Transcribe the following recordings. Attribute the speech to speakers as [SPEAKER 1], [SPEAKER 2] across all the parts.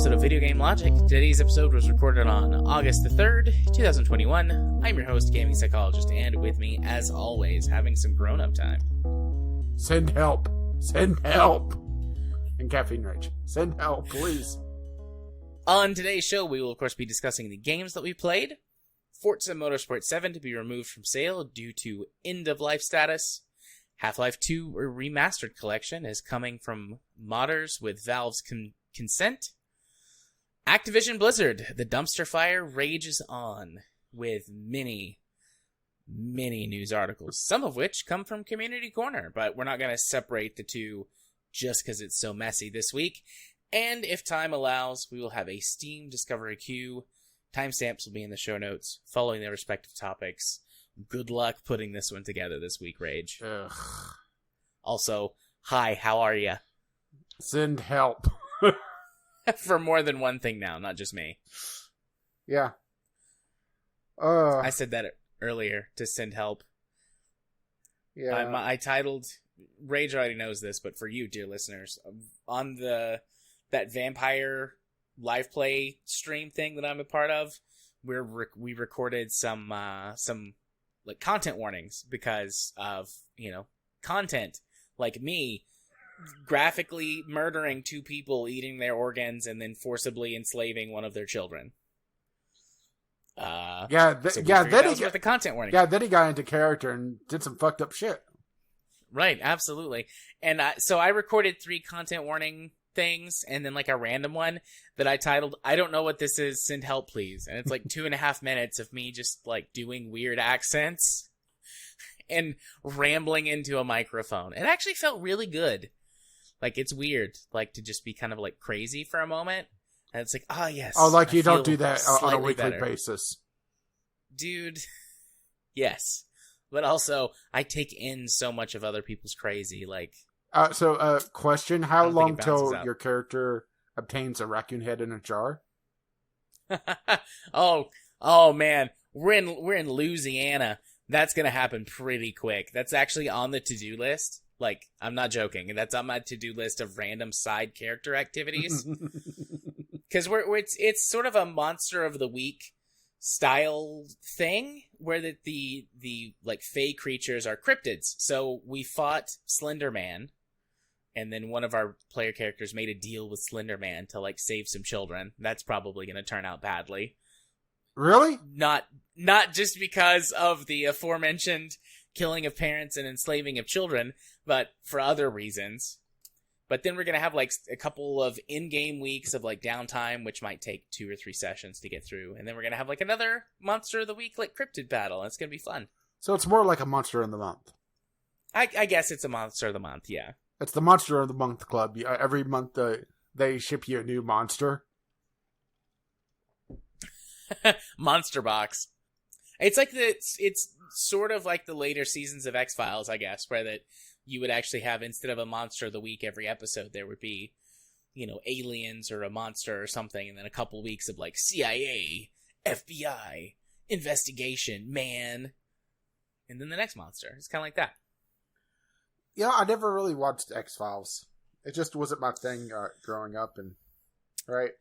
[SPEAKER 1] episode of Video Game Logic. Today's episode was recorded on August the 3rd, 2021. I'm your host, gaming psychologist, and with me, as always, having some grown-up time.
[SPEAKER 2] Send help. Send help. And caffeine rage. Send help, please.
[SPEAKER 1] On today's show, we will, of course, be discussing the games that we played. Forza Motorsport 7 to be removed from sale due to end-of-life status. Half-Life 2 Remastered Collection is coming from modders with Valve's consent. Activision Blizzard, the dumpster fire rages on with many news articles, some of which come from Community Corner, but we're not going to separate the two just because it's so messy this week. And if time allows, we will have a Steam Discovery queue. Timestamps will be in the show notes following their respective topics. Good luck putting this one together this week, Rage.
[SPEAKER 2] Ugh.
[SPEAKER 1] Also, hi, how are ya?
[SPEAKER 2] Send help.
[SPEAKER 1] For more than one thing now, not just me.
[SPEAKER 2] Yeah.
[SPEAKER 1] I said that earlier, to send help.
[SPEAKER 2] Yeah.
[SPEAKER 1] I titled, Rage already knows this, but for you, dear listeners, on that vampire live play stream thing that I'm a part of, we recorded some like content warnings because of, content like me graphically murdering two people, eating their organs, and then forcibly enslaving one of their children.
[SPEAKER 2] Then
[SPEAKER 1] he got the content warning.
[SPEAKER 2] Yeah, then he got into character and did some fucked up shit.
[SPEAKER 1] Right, absolutely. And so I recorded 3 content warning things, and then like a random one that I titled, I don't know what this is, send help please. And it's like 2.5 minutes of me just like doing weird accents and rambling into a microphone. It actually felt really good. Like, it's weird, like, to just be kind of like crazy for a moment. And it's like, yes.
[SPEAKER 2] Oh, like you don't do that on a weekly basis.
[SPEAKER 1] Dude, yes. But also, I take in so much of other people's crazy, like...
[SPEAKER 2] Question, how long till your character obtains a raccoon head in a jar?
[SPEAKER 1] oh man, we're in Louisiana. That's gonna happen pretty quick. That's actually on the to-do list. Like, I'm not joking. That's on my to-do list of random side character activities. Because it's sort of a monster of the week style thing where the like fey creatures are cryptids. So we fought Slender Man. And then one of our player characters made a deal with Slender Man to, like, save some children. That's probably going to turn out badly.
[SPEAKER 2] Really?
[SPEAKER 1] Not just because of the aforementioned killing of parents and enslaving of children, but for other reasons. But then we're going to have, like, a couple of in-game weeks of, like, downtime, which might take 2 or 3 sessions to get through. And then we're going to have, like, another Monster of the Week, like, cryptid battle. It's going to be fun.
[SPEAKER 2] So it's more like a Monster of the Month.
[SPEAKER 1] I guess it's a Monster of the Month, yeah.
[SPEAKER 2] It's the Monster of the Month Club. Every month they ship you a new monster.
[SPEAKER 1] Monster Box. It's sort of like the later seasons of X-Files, I guess, where that you would actually have, instead of a Monster of the Week every episode, there would be, aliens or a monster or something, and then a couple weeks of, like, CIA, FBI, investigation, man, and then the next monster. It's kind of like that.
[SPEAKER 2] Yeah, I never really watched X-Files. It just wasn't my thing growing up, and right.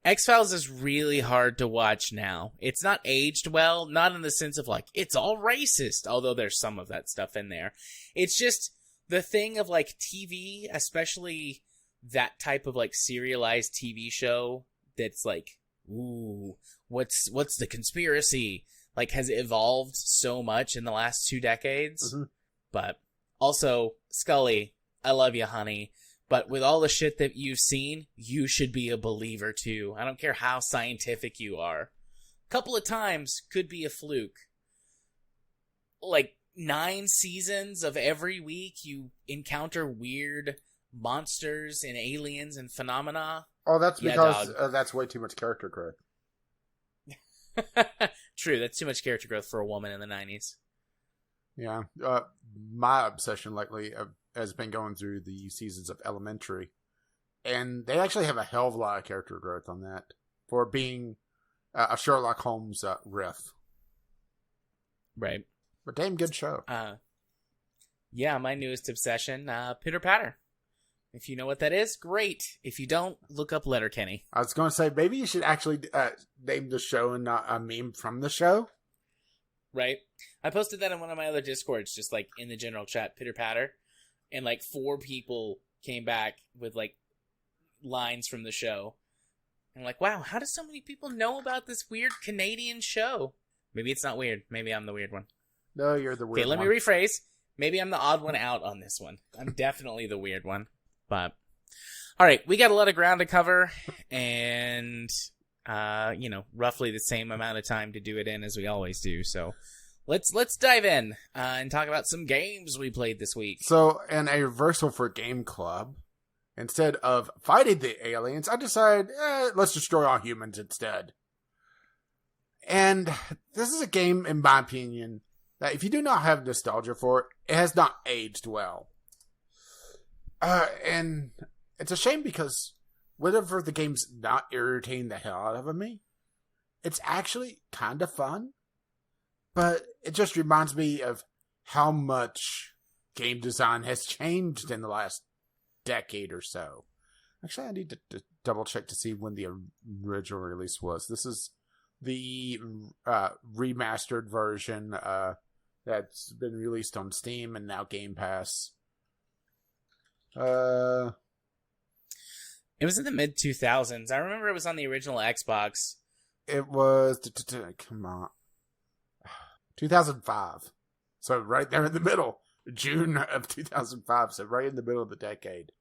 [SPEAKER 1] X-Files is really hard to watch now. It's not aged well, not in the sense of, like, it's all racist, although there's some of that stuff in there. It's just the thing of, like, TV, especially that type of, like, serialized TV show that's like, ooh, what's the conspiracy? Like, has evolved so much in the last 2 decades.
[SPEAKER 2] Mm-hmm.
[SPEAKER 1] But... also, Scully, I love you, honey, but with all the shit that you've seen, you should be a believer, too. I don't care how scientific you are. A couple of times could be a fluke. Like, 9 seasons of every week, you encounter weird monsters and aliens and phenomena.
[SPEAKER 2] Oh, that's because that's way too much character growth.
[SPEAKER 1] True, that's too much character growth for a woman in the 90s.
[SPEAKER 2] Yeah, my obsession lately has been going through the seasons of Elementary, and they actually have a hell of a lot of character growth on that for being a Sherlock Holmes riff.
[SPEAKER 1] Right.
[SPEAKER 2] But damn good show.
[SPEAKER 1] Yeah, my newest obsession, Pitter Patter. If you know what that is, great. If you don't, look up Letterkenny.
[SPEAKER 2] I was going to say, maybe you should actually name the show and not a meme from the show.
[SPEAKER 1] Right? I posted that in one of my other Discords, just like in the general chat, pitter patter. And like 4 people came back with like lines from the show. I'm like, wow, how do so many people know about this weird Canadian show? Maybe it's not weird. Maybe I'm the weird one.
[SPEAKER 2] No, you're the weird one.
[SPEAKER 1] Okay, let me rephrase. Maybe I'm the odd one out on this one. I'm definitely the weird one. But, all right, we got a lot of ground to cover, and, roughly the same amount of time to do it in as we always do. So let's dive in and talk about some games we played this week.
[SPEAKER 2] So, in a reversal for Game Club, instead of fighting the aliens, I decided, let's destroy all humans instead. And this is a game, in my opinion, that if you do not have nostalgia for it, it has not aged well. And it's a shame because whenever the game's not irritating the hell out of me, it's actually kind of fun. But it just reminds me of how much game design has changed in the last decade or so. Actually, I need to double check to see when the original release was. This is the remastered version that's been released on Steam and now Game Pass.
[SPEAKER 1] It was in the mid 2000s. I remember it was on the original Xbox.
[SPEAKER 2] It was come on, 2005. So right there in the middle, June of 2005. So right in the middle of the decade.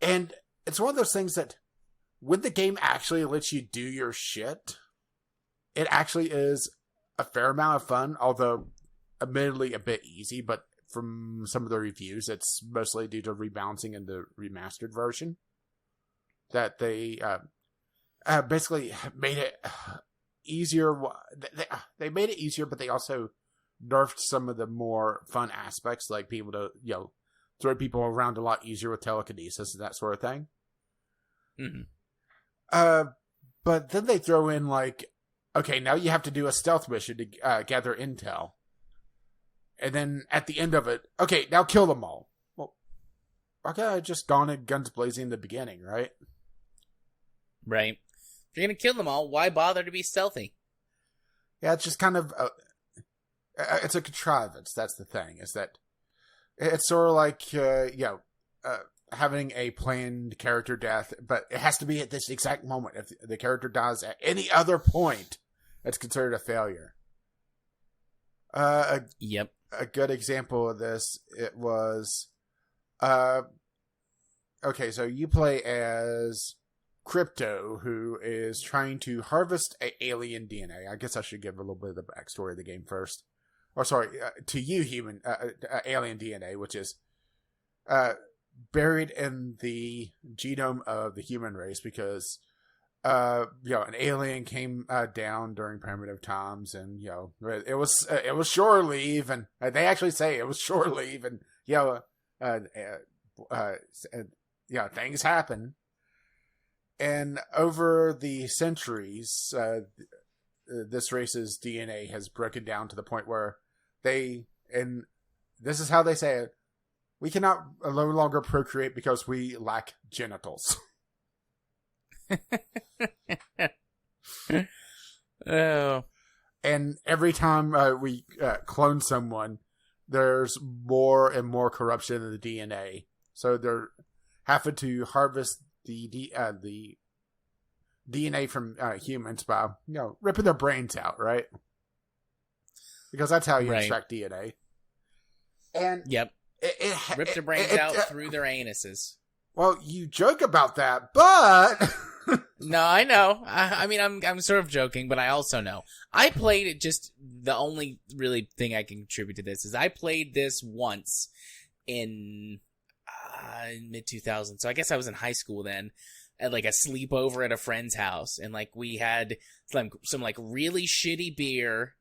[SPEAKER 2] And it's one of those things that when the game actually lets you do your shit, it actually is a fair amount of fun, although admittedly a bit easy, but from some of the reviews, it's mostly due to rebalancing in the remastered version. That they basically made it easier. They made it easier, but they also nerfed some of the more fun aspects, like being able to, throw people around a lot easier with telekinesis and that sort of thing.
[SPEAKER 1] Mm-hmm.
[SPEAKER 2] But then they throw in, like, okay, now you have to do a stealth mission to gather intel. And then at the end of it, okay, now kill them all. Well, why can't I just gone in guns blazing in the beginning, right?
[SPEAKER 1] Right. If you're going to kill them all, why bother to be stealthy?
[SPEAKER 2] Yeah, it's just kind of... it's a contrivance, that's the thing, is that it's sort of like, having a planned character death, but it has to be at this exact moment. If the character dies at any other point, it's considered a failure.
[SPEAKER 1] Yep.
[SPEAKER 2] A good example of this, it was, okay, so you play as Crypto, who is trying to harvest alien DNA. I guess I should give a little bit of the backstory of the game first. Or sorry, to you, alien DNA, which is buried in the genome of the human race because an alien came down during primitive times, and it was shore leave, and they actually say it was shore leave, and things happen, and over the centuries, this race's DNA has broken down to the point where and this is how they say it, we cannot no longer procreate because we lack genitals.
[SPEAKER 1] Oh.
[SPEAKER 2] And every time we clone someone, there's more and more corruption in the DNA. So they're having to harvest the DNA from humans by ripping their brains out, right? Because that's how you extract DNA. And
[SPEAKER 1] yep, rip their brains out through their anuses.
[SPEAKER 2] Well, you joke about that, but
[SPEAKER 1] no, I know. I mean, I'm sort of joking, but I also know. I played it. Just the only really thing I can contribute to this is I played this once in mid 2000s. So I guess I was in high school then, at like a sleepover at a friend's house, and like we had some like really shitty beer,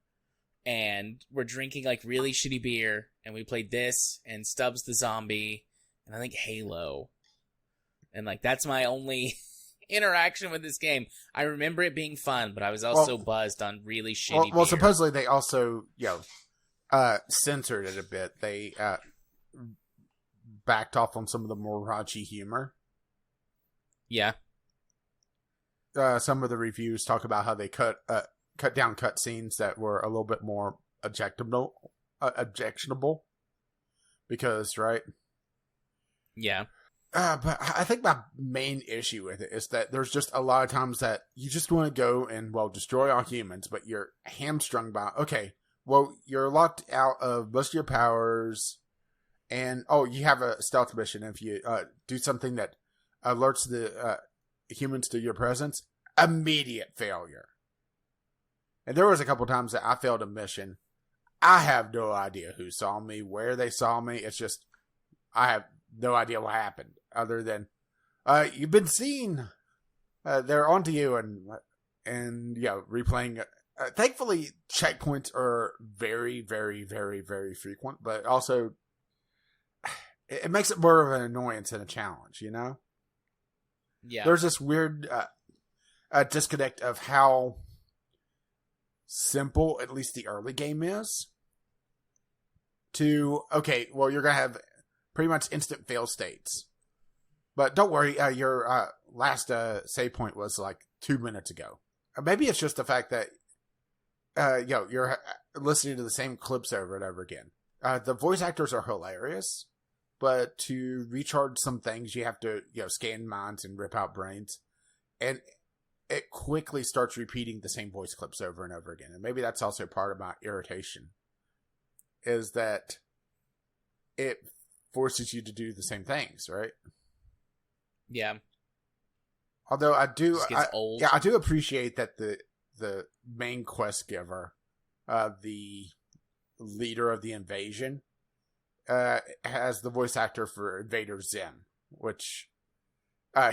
[SPEAKER 1] and we're drinking like really shitty beer, and we played this and Stubbs the Zombie, and I think Halo, and like that's my only interaction with this game. I remember it being fun, but I was also buzzed on really shitty beer.
[SPEAKER 2] Supposedly they also censored it a bit. They backed off on some of the more raunchy humor.
[SPEAKER 1] Yeah.
[SPEAKER 2] Some of the reviews talk about how they cut down cutscenes that were a little bit more objectionable. Because, right?
[SPEAKER 1] Yeah.
[SPEAKER 2] But I think my main issue with it is that there's just a lot of times that you just want to go and, well, destroy all humans, but you're hamstrung by, okay, well, you're locked out of most of your powers, and, you have a stealth mission. If you do something that alerts the humans to your presence, immediate failure. And there was a couple times that I failed a mission. I have no idea who saw me, where they saw me. It's just, I have no idea what happened, other than, you've been seen. They're onto you, and replaying. Thankfully, checkpoints are very, very, very, very frequent, but also, it makes it more of an annoyance than a challenge, you know?
[SPEAKER 1] Yeah.
[SPEAKER 2] There's this weird disconnect of how simple, at least the early game is, to, okay, well, you're going to have pretty much instant fail states. But don't worry, your last save point was like 2 minutes ago. Maybe it's just the fact that you're listening to the same clips over and over again. The voice actors are hilarious, but to recharge some things, you have to scan minds and rip out brains. And it quickly starts repeating the same voice clips over and over again. And maybe that's also part of my irritation, is that it forces you to do the same things, right?
[SPEAKER 1] Yeah.
[SPEAKER 2] Although I do,
[SPEAKER 1] old.
[SPEAKER 2] I do appreciate that the main quest giver, the leader of the invasion, has the voice actor for Invader Zim, which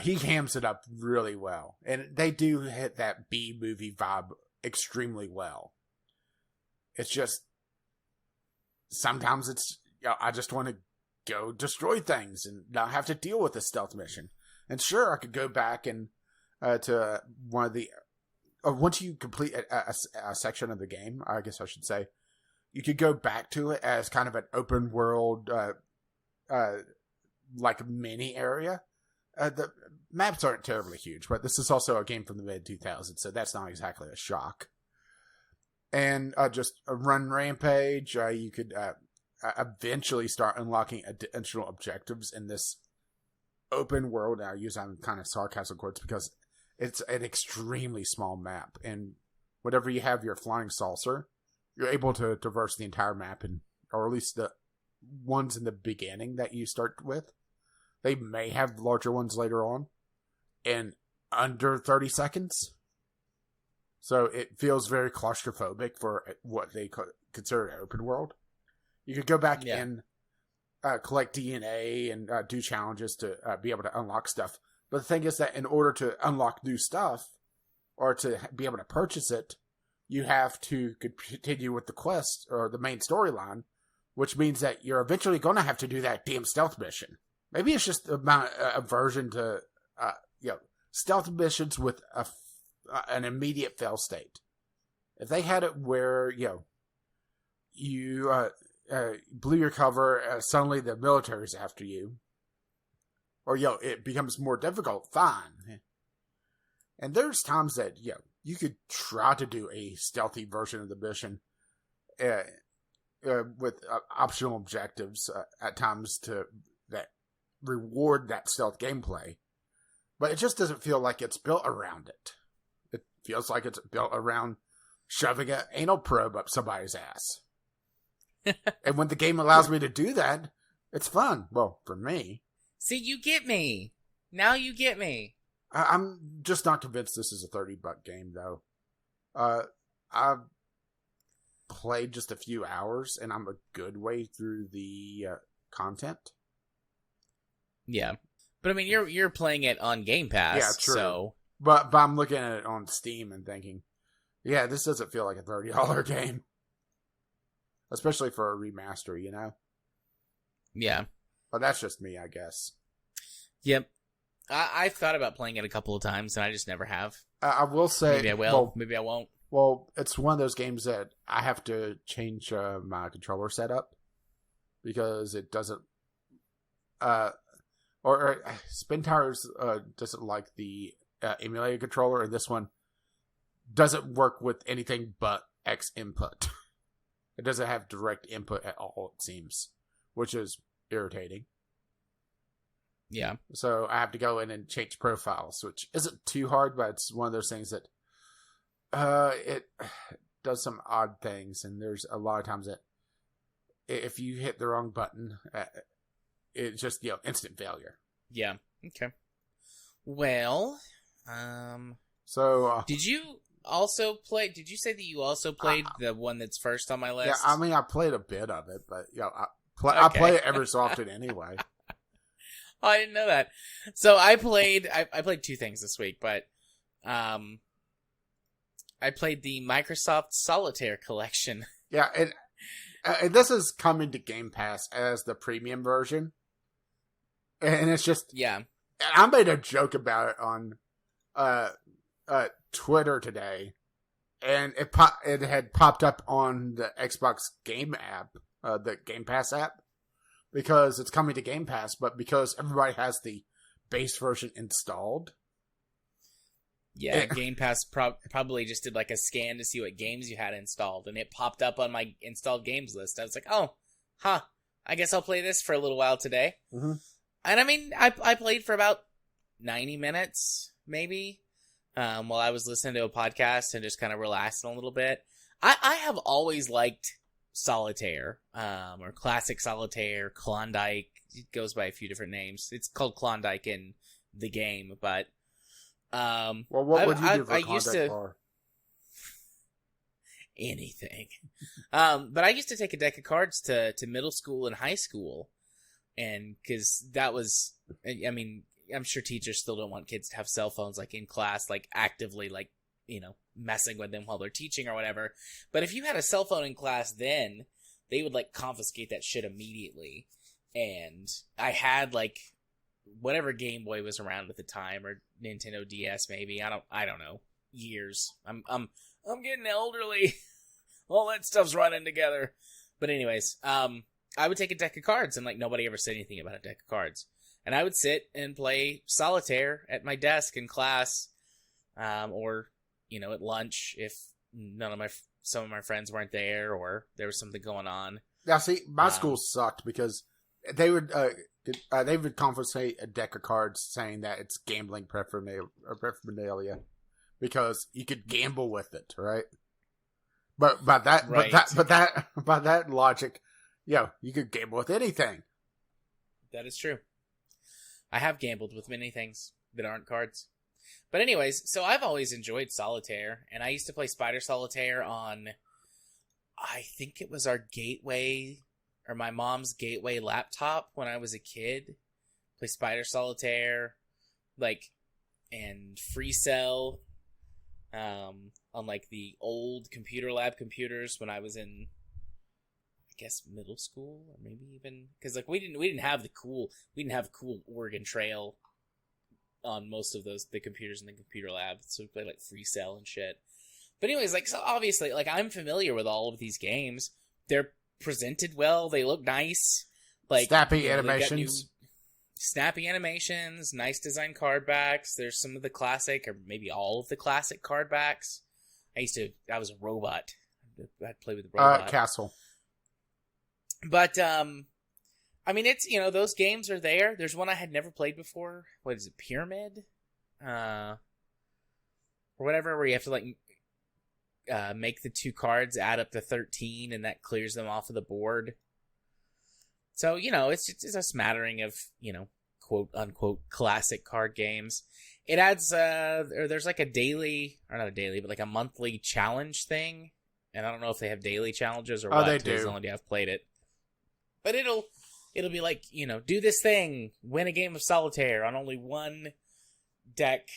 [SPEAKER 2] he hams it up really well, and they do hit that B movie vibe extremely well. It's just sometimes it's I just want to go destroy things and not have to deal with a stealth mission. And sure, I could go back and to one of the once you complete a section of the game, I guess I should say, you could go back to it as kind of an open world, like mini area. The maps aren't terribly huge, but this is also a game from the mid-2000s, so that's not exactly a shock. And just a run rampage. You could eventually start unlocking additional objectives in this open world. I use that in kind of sarcasm quotes because it's an extremely small map, and whenever you have your flying saucer, you're able to traverse the entire map, or at least the ones in the beginning that you start with. They may have larger ones later on, in under 30 seconds. So it feels very claustrophobic for what they consider an open world. You could go back and collect DNA and do challenges to be able to unlock stuff. But the thing is that in order to unlock new stuff, or to be able to purchase it, you have to continue with the quest, or the main storyline, which means that you're eventually going to have to do that damn stealth mission. Maybe it's just about aversion to stealth missions with an immediate fail state. If they had it where you blew your cover, suddenly the military's after you, or it becomes more difficult, fine. And there's times that you could try to do a stealthy version of the mission with optional objectives at times that reward that stealth gameplay, but it just doesn't feel like it's built around it. It feels like it's built around shoving an anal probe up somebody's ass. And when the game allows me to do that, it's fun. Well, for me.
[SPEAKER 1] See, you get me. Now you get me.
[SPEAKER 2] I'm just not convinced this is a $30 game, though. I've played just a few hours, and I'm a good way through the content.
[SPEAKER 1] Yeah, but I mean, you're playing it on Game Pass.
[SPEAKER 2] Yeah, true.
[SPEAKER 1] So,
[SPEAKER 2] but I'm looking at it on Steam and thinking, yeah, this doesn't feel like a $30 game, especially for a remaster,
[SPEAKER 1] Yeah,
[SPEAKER 2] but that's just me, I guess.
[SPEAKER 1] Yep. I've thought about playing it a couple of times, and I just never have.
[SPEAKER 2] I will say,
[SPEAKER 1] maybe I will, maybe I won't.
[SPEAKER 2] Well, it's one of those games that I have to change my controller setup because it doesn't or Spin Tires doesn't like the emulator controller, and this one doesn't work with anything but X input. It doesn't have direct input at all, it seems, which is irritating.
[SPEAKER 1] Yeah.
[SPEAKER 2] So I have to go in and change profiles, which isn't too hard, but it's one of those things that it does some odd things, and there's a lot of times that if you hit the wrong button, it's just, instant failure.
[SPEAKER 1] Yeah. Okay. Well,
[SPEAKER 2] so
[SPEAKER 1] did you also play? Did you say that you also played the one that's first on my list?
[SPEAKER 2] Yeah, I mean, I played a bit of it, but I play it every so often anyway.
[SPEAKER 1] Oh, I didn't know that. So I played two things this week, but I played the Microsoft Solitaire collection.
[SPEAKER 2] Yeah, and this is coming to Game Pass as the premium version. And it's just...
[SPEAKER 1] Yeah.
[SPEAKER 2] I made a joke about it on Twitter today, and it had popped up on the Xbox Game app, the Game Pass app, because it's coming to Game Pass, but because everybody has the base version installed.
[SPEAKER 1] Yeah, Game Pass probably just did like a scan to see what games you had installed, and it popped up on my installed games list. I was like, oh, I guess I'll play this for a little while today.
[SPEAKER 2] Mm-hmm.
[SPEAKER 1] And I mean, I played for about 90 minutes, maybe, while I was listening to a podcast and just kind of relaxing a little bit. I have always liked Solitaire, or Classic Solitaire, Klondike. It goes by a few different names. It's called Klondike in the game, but
[SPEAKER 2] well, what would you do for Klondike bar?
[SPEAKER 1] Anything. But I used to take a deck of cards to middle school and high school, and because that was, I mean, I'm sure teachers still don't want kids to have cell phones like in class, like actively, like, messing with them while they're teaching or whatever. But if you had a cell phone in class then, they would like confiscate that shit immediately. And I had like whatever Game Boy was around at the time, or Nintendo DS maybe. I don't know. Years. I'm getting elderly. All that stuff's running together. But anyways, I would take a deck of cards, and like nobody ever said anything about a deck of cards. And I would sit and play Solitaire at my desk in class, or at lunch if some of my friends weren't there or there was something going on.
[SPEAKER 2] Now, see, my school sucked because they would confiscate a deck of cards, saying that it's gambling paraphernalia because you could gamble with it, right? But by that logic, you could gamble with anything.
[SPEAKER 1] That is true. I have gambled with many things that aren't cards. But anyways, so I've always enjoyed Solitaire, and I used to play Spider Solitaire on, I think it was our Gateway, or my mom's Gateway laptop when I was a kid. Play Spider Solitaire, and Free Cell, on like the old computer lab computers when I was in, I guess, middle school, or maybe even, because like we didn't have a cool Oregon Trail on most of the computers in the computer lab, so we played like Free Cell and shit. But anyways, so obviously, I'm familiar with all of these games. They're presented well. They look nice.
[SPEAKER 2] Snappy animations.
[SPEAKER 1] Snappy animations, nice design card backs. There's some of the classic, or maybe all of the classic card backs. I was a robot. I'd play with a robot.
[SPEAKER 2] Castle.
[SPEAKER 1] But, it's, those games are there. There's one I had never played before. What is it, Pyramid? Or whatever, where you have to, make the two cards add up to 13, and that clears them off of the board. So, it's a smattering of, quote unquote classic card games. It adds, there's like a daily, or not a daily, but like a monthly challenge thing. And I don't know if they have daily challenges or what.
[SPEAKER 2] They do.
[SPEAKER 1] As long as I've played it. But it'll be like, do this thing, win a game of Solitaire on only one deck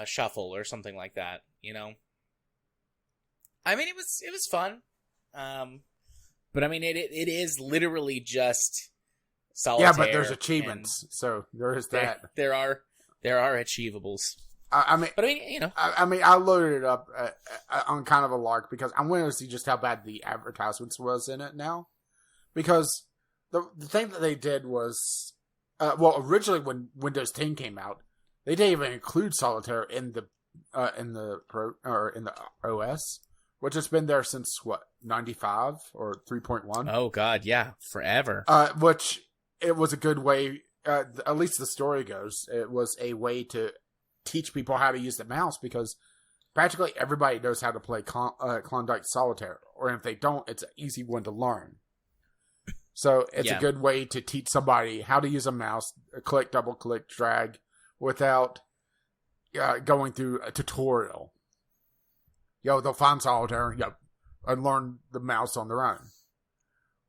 [SPEAKER 1] shuffle or something like that, I mean, it was fun. But I mean, it is literally just Solitaire.
[SPEAKER 2] Yeah, but there's achievements, so there is that.
[SPEAKER 1] There are achievables.
[SPEAKER 2] I loaded it up on kind of a lark because I'm wanting to see just how bad the advertisements was in it now. Because the thing that they did was well, originally when Windows 10 came out, they didn't even include Solitaire in the OS, which has been there since what, 95 or 3.1.
[SPEAKER 1] Oh God, yeah, forever.
[SPEAKER 2] Which it was a good way. At least the story goes, it was a way to teach people how to use the mouse, because practically everybody knows how to play Klondike Solitaire, or if they don't, it's an easy one to learn. So it's a good way to teach somebody how to use a mouse, click, double click, drag, without going through a tutorial. They'll find Solitaire, and learn the mouse on their own.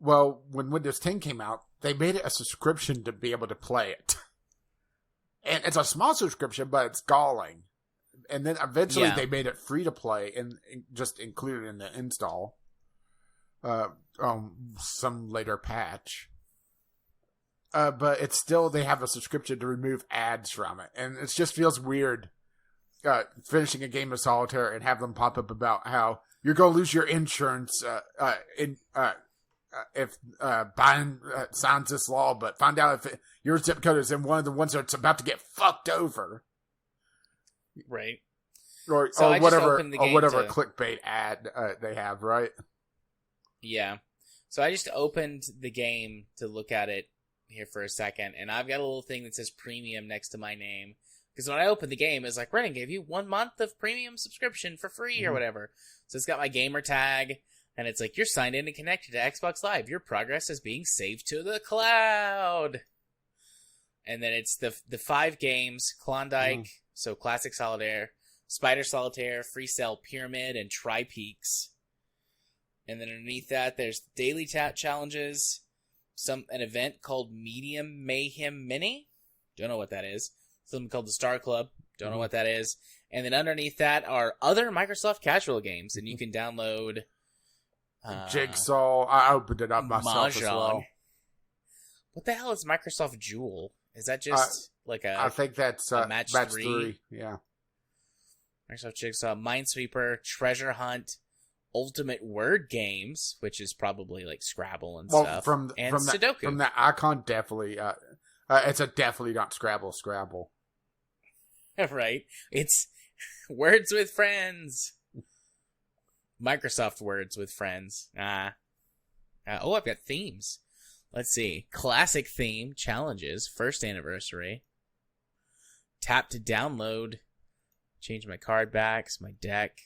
[SPEAKER 2] Well, when Windows 10 came out, they made it a subscription to be able to play it. And it's a small subscription, but it's galling. And then eventually they made it free to play and just included in the install. Some later patch. But it's still, they have a subscription to remove ads from it. And it just feels weird finishing a game of Solitaire and have them pop up about how you're going to lose your insurance if Biden signs this law, but find out if your zip code is in one of the ones that's about to get fucked over.
[SPEAKER 1] Right.
[SPEAKER 2] Or whatever clickbait ad they have, right?
[SPEAKER 1] Yeah. So I just opened the game to look at it here for a second, and I've got a little thing that says premium next to my name. Because when I opened the game, it's like, we're going to give you 1 month of premium subscription for free or whatever. So it's got my gamer tag, and it's like, you're signed in and connected to Xbox Live. Your progress is being saved to the cloud. And then it's the 5 games, Klondike, so Classic Solitaire, Spider Solitaire, Free Cell Pyramid, and Tri-Peaks. And then underneath that, there's daily challenges, an event called Medium Mayhem Mini. Don't know what that is. Something called the Star Club. Don't know what that is. And then underneath that are other Microsoft casual games, and you can download
[SPEAKER 2] Jigsaw. I opened it up myself as well.
[SPEAKER 1] What the hell is Microsoft Jewel? Is that just
[SPEAKER 2] I think that's
[SPEAKER 1] match 3?
[SPEAKER 2] Yeah.
[SPEAKER 1] Microsoft Jigsaw, Minesweeper, Treasure Hunt, Ultimate Word Games, which is probably like Scrabble and stuff. And Sudoku.
[SPEAKER 2] From that icon, definitely. It's a definitely not Scrabble.
[SPEAKER 1] Right. It's Words with Friends. Microsoft Words with Friends. I've got themes. Let's see. Classic theme challenges. First anniversary. Tap to download. Change my card backs, my deck.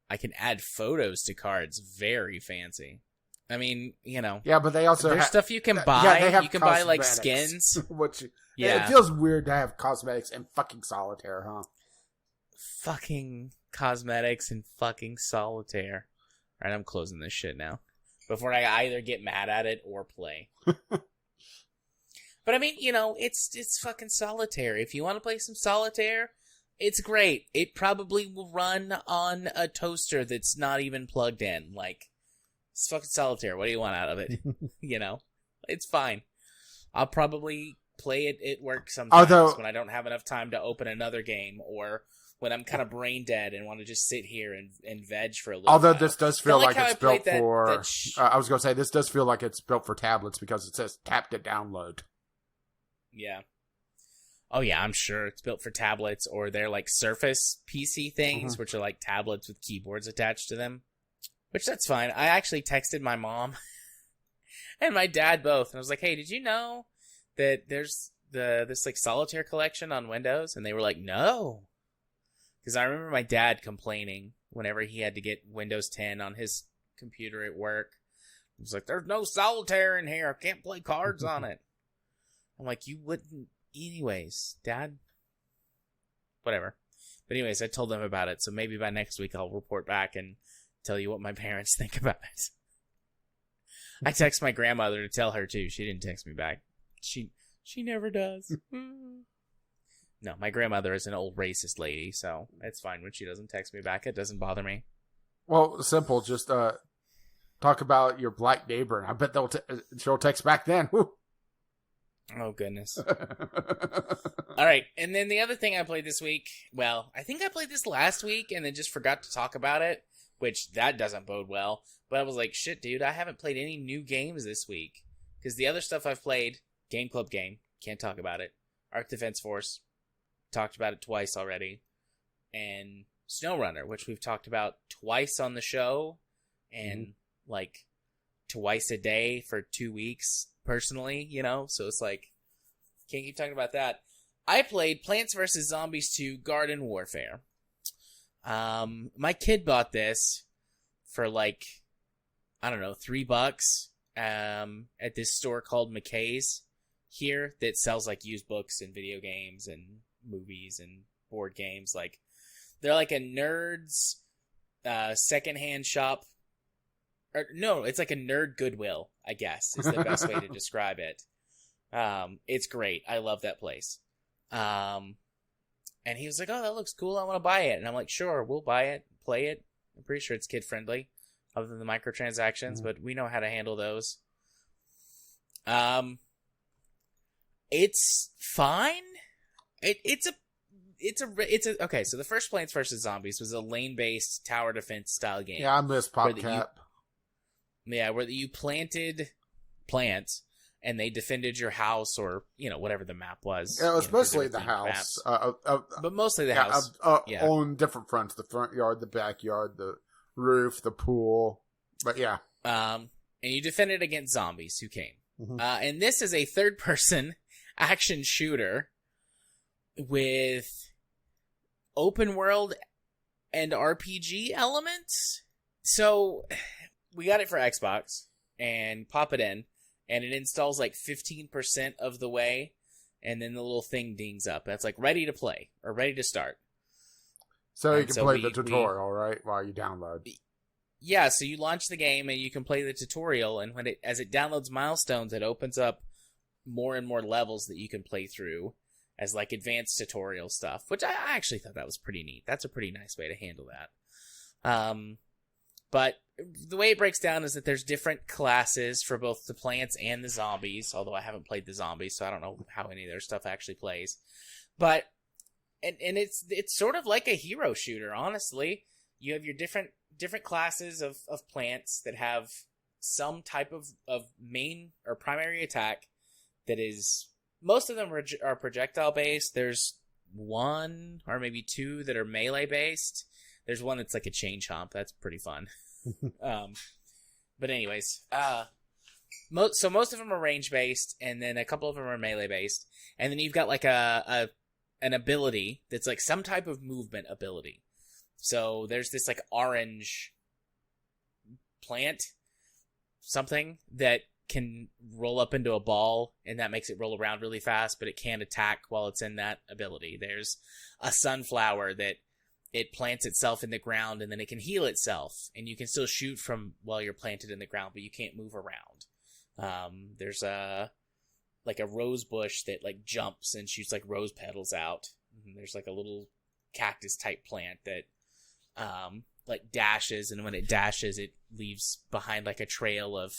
[SPEAKER 1] I can add photos to cards. Very fancy. I mean,
[SPEAKER 2] Yeah, but they also
[SPEAKER 1] there's stuff you can buy.
[SPEAKER 2] Yeah, they have
[SPEAKER 1] you can buy like skins.
[SPEAKER 2] Which it feels weird to have cosmetics and fucking Solitaire, huh?
[SPEAKER 1] Fucking cosmetics and fucking Solitaire. All right, I'm closing this shit now before I either get mad at it or play. But I mean, it's fucking Solitaire. If you want to play some Solitaire, it's great. It probably will run on a toaster that's not even plugged in. Like, it's fucking Solitaire. What do you want out of it? It's fine. I'll probably play it at work sometimes when I don't have enough time to open another game, or when I'm kind of brain dead and want to just sit here and veg for a little
[SPEAKER 2] Although
[SPEAKER 1] while.
[SPEAKER 2] this does feel like it's built for...
[SPEAKER 1] I
[SPEAKER 2] was going to say, this does feel like it's built for tablets because it says tap to download.
[SPEAKER 1] Yeah. Oh yeah, I'm sure it's built for tablets, or they're like Surface PC things, which are like tablets with keyboards attached to them. Which, that's fine. I actually texted my mom and my dad both, and I was like, hey, did you know that there's this like Solitaire collection on Windows? And they were like, no. Because I remember my dad complaining whenever he had to get Windows 10 on his computer at work. He was like, there's no Solitaire in here. I can't play cards on it. I'm like, you wouldn't anyways, Dad. Whatever. But anyways, I told them about it, so maybe by next week I'll report back and tell you what my parents think about it. I text my grandmother to tell her too. She didn't text me back. She never does. No, my grandmother is an old racist lady, so it's fine when she doesn't text me back. It doesn't bother me.
[SPEAKER 2] Well, simple. Just talk about your black neighbor, and I bet she'll text back then. Woo.
[SPEAKER 1] Oh, goodness. All right. And then the other thing I played this week, well, I think I played this last week and then just forgot to talk about it, which that doesn't bode well. But I was like, shit, dude, I haven't played any new games this week. Because the other stuff I've played, Game Club game, Can't talk about it. Arc Defense Force, talked about it twice already. And SnowRunner, which we've talked about twice on the show, and like twice a day for 2 weeks personally, so it's like, can't keep talking about that. I played Plants vs. Zombies 2 Garden Warfare. My kid bought this for like, I don't know, $3 at this store called McKay's here that sells like used books and video games and movies and board games. Like, they're like a nerd's secondhand shop. Or no, it's like a nerd Goodwill, I guess, is the best way to describe it. It's great. I love that place. And he was like, "Oh, that looks cool. I want to buy it." And I'm like, "Sure, we'll buy it, play it." I'm pretty sure it's kid friendly, other than the microtransactions, but we know how to handle those. It's fine. It's a okay. So the first Plants vs. Zombies was a lane-based tower defense style game.
[SPEAKER 2] Yeah, I miss PopCap.
[SPEAKER 1] Where you planted plants and they defended your house or whatever the map was.
[SPEAKER 2] Yeah, it was mostly the house,
[SPEAKER 1] but mostly the house.
[SPEAKER 2] On different fronts: the front yard, the backyard, the roof, the pool. But yeah,
[SPEAKER 1] and you defended against zombies who came. And this is a third-person action shooter with open world and RPG elements. So we got it for Xbox and pop it in, and it installs like 15% of the way, and then the little thing dings up. That's like ready to play or ready to start.
[SPEAKER 2] So you can play the tutorial, right, while you download.
[SPEAKER 1] Yeah, so you launch the game and you can play the tutorial, and as it downloads milestones, it opens up more and more levels that you can play through as like advanced tutorial stuff, which I actually thought that was pretty neat. That's a pretty nice way to handle that. But the way it breaks down is that there's different classes for both the plants and the zombies, although I haven't played the zombies, so I don't know how any of their stuff actually plays. But and it's sort of like a hero shooter, honestly. You have your different classes of plants that have some type of main or primary attack that is, most of them are projectile based. There's one or maybe two that are melee based. There's one that's like a chain chomp. That's pretty fun. But anyways, most of them are range based, and then a couple of them are melee based, and then you've got like an ability that's like some type of movement ability. So there's this like orange plant something that can roll up into a ball, and that makes it roll around really fast, but it can't attack while it's in that ability. There's a sunflower that it plants itself in the ground, and then it can heal itself, and you can still shoot from while you're planted in the ground, but you can't move around. There's a rose bush that like jumps and shoots like rose petals out. And there's like a little cactus type plant that like dashes, and when it dashes, it leaves behind like a trail of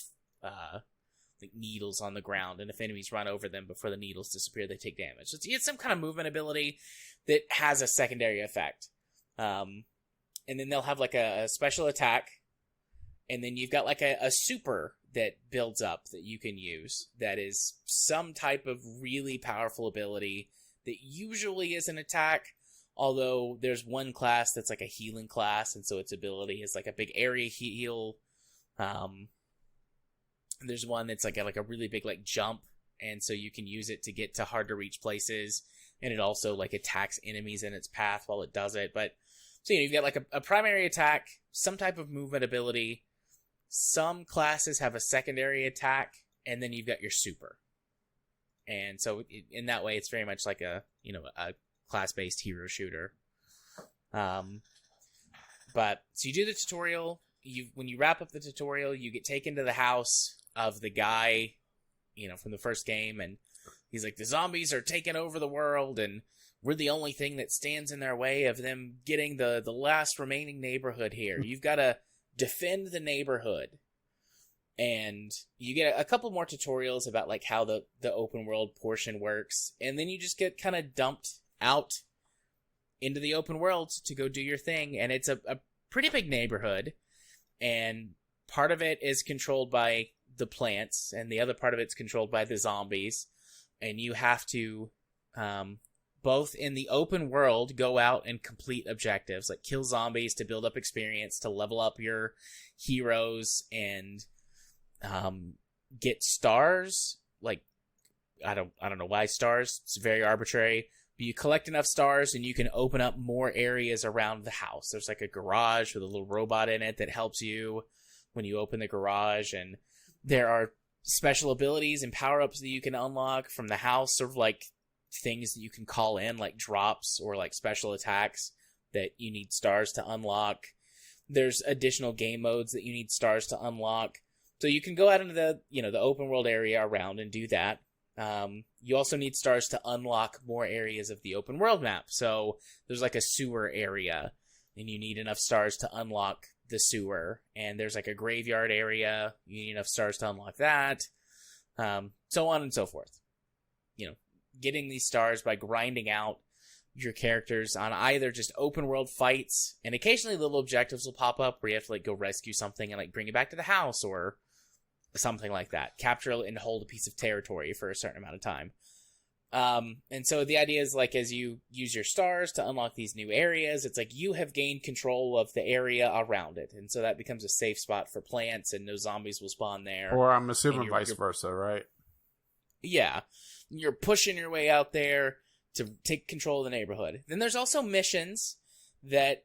[SPEAKER 1] like needles on the ground, and if enemies run over them before the needles disappear, they take damage. So it's some kind of movement ability that has a secondary effect. And then they'll have like a special attack, and then you've got like a super that builds up that you can use that is some type of really powerful ability that usually is an attack, although there's one class that's like a healing class, and so its ability is like a big area heal. There's one that's like a really big like jump, and so you can use it to get to hard to reach places, and it also like attacks enemies in its path while it does it. But so you've got like a primary attack, some type of movement ability. Some classes have a secondary attack, and then you've got your super. And so in that way, it's very much like a class-based hero shooter. But so you do the tutorial. When you wrap up the tutorial, you get taken to the house of the guy, from the first game, and he's like, the zombies are taking over the world, and we're the only thing that stands in their way of them getting the last remaining neighborhood here. You've got to defend the neighborhood. And you get a couple more tutorials about like how the open world portion works, and then you just get kind of dumped out into the open world to go do your thing. And it's a pretty big neighborhood, and part of it is controlled by the plants, and the other part of it's controlled by the zombies. and you have to, both in the open world, go out and complete objectives, like kill zombies to build up experience, to level up your heroes, and get stars. Like, I don't know why stars. It's very arbitrary. But you collect enough stars and you can open up more areas around the house. There's like a garage with a little robot in it that helps you when you open the garage. And there are special abilities and power-ups that you can unlock from the house, sort of like things that you can call in, like drops or like special attacks that you need stars to unlock. There's additional game modes that you need stars to unlock. So you can go out into the, the open world area around and do that. You also need stars to unlock more areas of the open world map. So there's like a sewer area, and you need enough stars to unlock the sewer. And there's like a graveyard area. You need enough stars to unlock that. So on and so forth. Getting these stars by grinding out your characters on either just open world fights, and occasionally little objectives will pop up where you have to like go rescue something and like bring it back to the house or something like that. Capture and hold a piece of territory for a certain amount of time. And so the idea is, like, as you use your stars to unlock these new areas, it's like you have gained control of the area around it. And so that becomes a safe spot for plants, and no zombies will spawn there.
[SPEAKER 2] Or I'm assuming vice versa, right?
[SPEAKER 1] Yeah. You're pushing your way out there to take control of the neighborhood. Then there's also missions that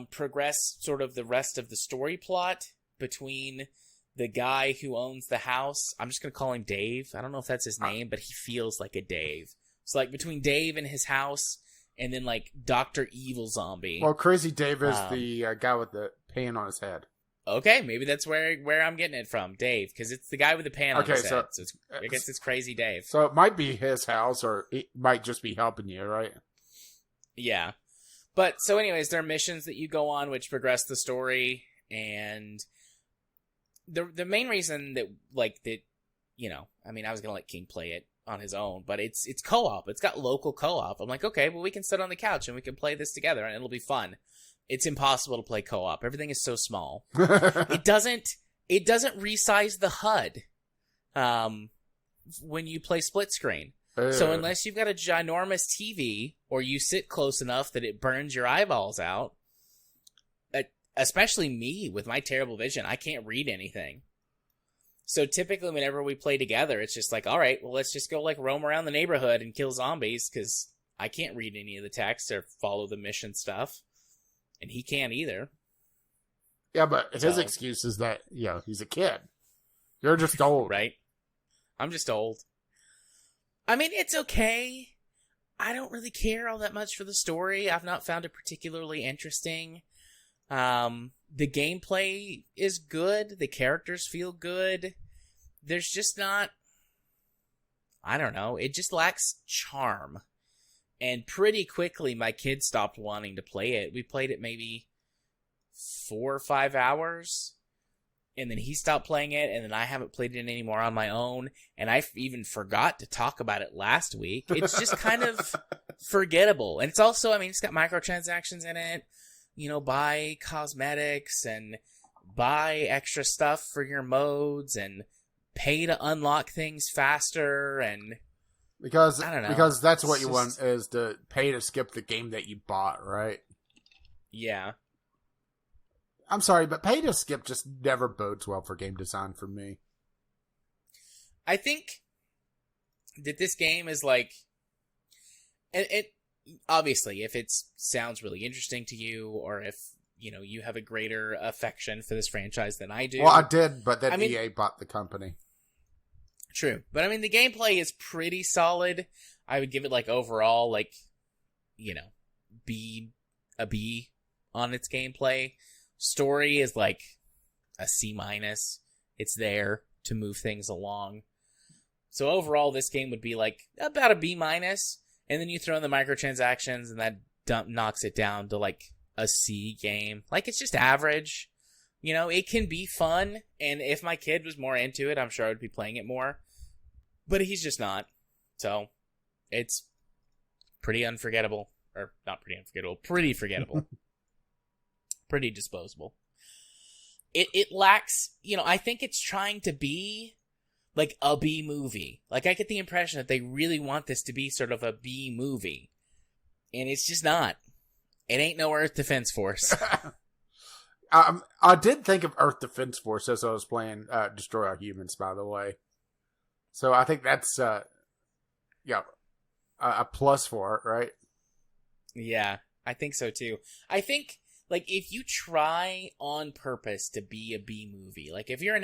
[SPEAKER 1] progress sort of the rest of the story plot between the guy who owns the house. I'm just going to call him Dave. I don't know if that's his name, but he feels like a Dave. It's like between Dave and his house, and then like Dr. Evil Zombie.
[SPEAKER 2] Well, Crazy Dave is the guy with the pan on his head.
[SPEAKER 1] Okay, maybe that's where I'm getting it from, Dave, because it's the guy with the pan on his head. So I guess it's Crazy Dave.
[SPEAKER 2] So it might be his house, or it might just be helping you, right?
[SPEAKER 1] Yeah. But, so anyways, there are missions that you go on which progress the story, and the main reason that, like, that, I mean, I was going to let King play it on his own, but it's co-op. It's got local co-op. I'm like, okay, well, we can sit on the couch and we can play this together, and it'll be fun. It's impossible to play co-op. Everything is so small. It doesn't resize the HUD when you play split screen. So unless you've got a ginormous TV or you sit close enough that it burns your eyeballs out, especially me with my terrible vision, I can't read anything. So typically whenever we play together, it's just like, all right, well, let's just go like roam around the neighborhood and kill zombies, because I can't read any of the text or follow the mission stuff. And he can't either.
[SPEAKER 2] Yeah, but his excuse is that, he's a kid. You're just old.
[SPEAKER 1] Right? I'm just old. I mean, it's okay. I don't really care all that much for the story. I've not found it particularly interesting. The gameplay is good. The characters feel good. There's just not... I don't know. It just lacks charm. And pretty quickly, my kid stopped wanting to play it. We played it maybe 4 or 5 hours. And then he stopped playing it. And then I haven't played it anymore on my own. And I even forgot to talk about it last week. It's just kind of forgettable. And it's also, I mean, it's got microtransactions in it. Buy cosmetics and buy extra stuff for your modes and pay to unlock things faster. And...
[SPEAKER 2] Because
[SPEAKER 1] I don't know.
[SPEAKER 2] Because that's what you want, is to pay to skip the game that you bought, right?
[SPEAKER 1] Yeah.
[SPEAKER 2] I'm sorry, but pay to skip just never bodes well for game design for me.
[SPEAKER 1] I think that this game is like... It obviously, if it sounds really interesting to you, or if, you have a greater affection for this franchise than I do...
[SPEAKER 2] Well, I did, but then EA bought the company.
[SPEAKER 1] True. But I mean, the gameplay is pretty solid. I would give it like overall, like, B on its gameplay. Story is like a C-. It's there to move things along. So overall, this game would be like about a B-. And then you throw in the microtransactions and that knocks it down to like a C game. Like, it's just average. It can be fun. And if my kid was more into it, I'm sure I would be playing it more. But he's just not. So, it's pretty unforgettable. Or, not pretty unforgettable. Pretty forgettable. Pretty disposable. It lacks... I think it's trying to be... like a B movie. Like, I get the impression that they really want this to be sort of a B movie. And it's just not. It ain't no Earth Defense Force.
[SPEAKER 2] I did think of Earth Defense Force as I was playing Destroy All Humans, by the way. So I think that's a plus for it, right?
[SPEAKER 1] Yeah, I think so too. I think, like, if you try on purpose to be a B movie, like if you're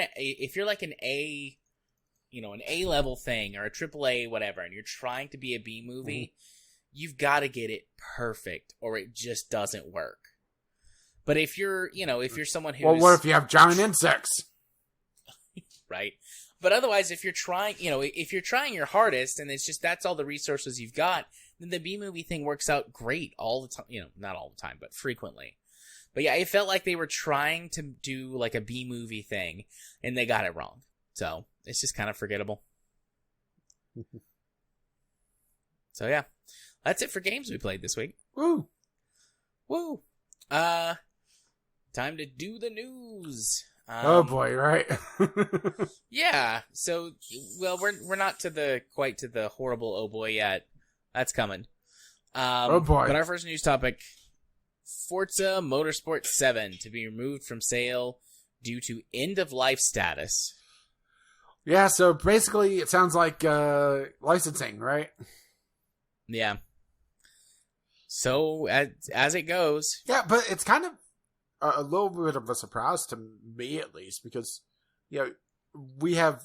[SPEAKER 1] like an A, an A level thing or a triple A whatever, and you're trying to be a B movie, you've got to get it perfect, or it just doesn't work. But if you're someone who's...
[SPEAKER 2] Well, what if you have giant insects?
[SPEAKER 1] Right. But otherwise, if you're trying, if you're trying your hardest, and it's just that's all the resources you've got, then the B movie thing works out great all the time. Not all the time, but frequently. But yeah, it felt like they were trying to do like a B movie thing, and they got it wrong. So it's just kind of forgettable. So yeah, that's it for games we played this week.
[SPEAKER 2] Woo!
[SPEAKER 1] Time to do the news.
[SPEAKER 2] Oh boy, right?
[SPEAKER 1] Yeah. So, well, we're not quite to the horrible oh boy yet. That's coming.
[SPEAKER 2] Oh boy.
[SPEAKER 1] But our first news topic: Forza Motorsport 7 to be removed from sale due to end of life status.
[SPEAKER 2] Yeah. So basically, it sounds like licensing, right?
[SPEAKER 1] Yeah. So as it goes.
[SPEAKER 2] Yeah, but it's kind of a little bit of a surprise to me, at least, because we have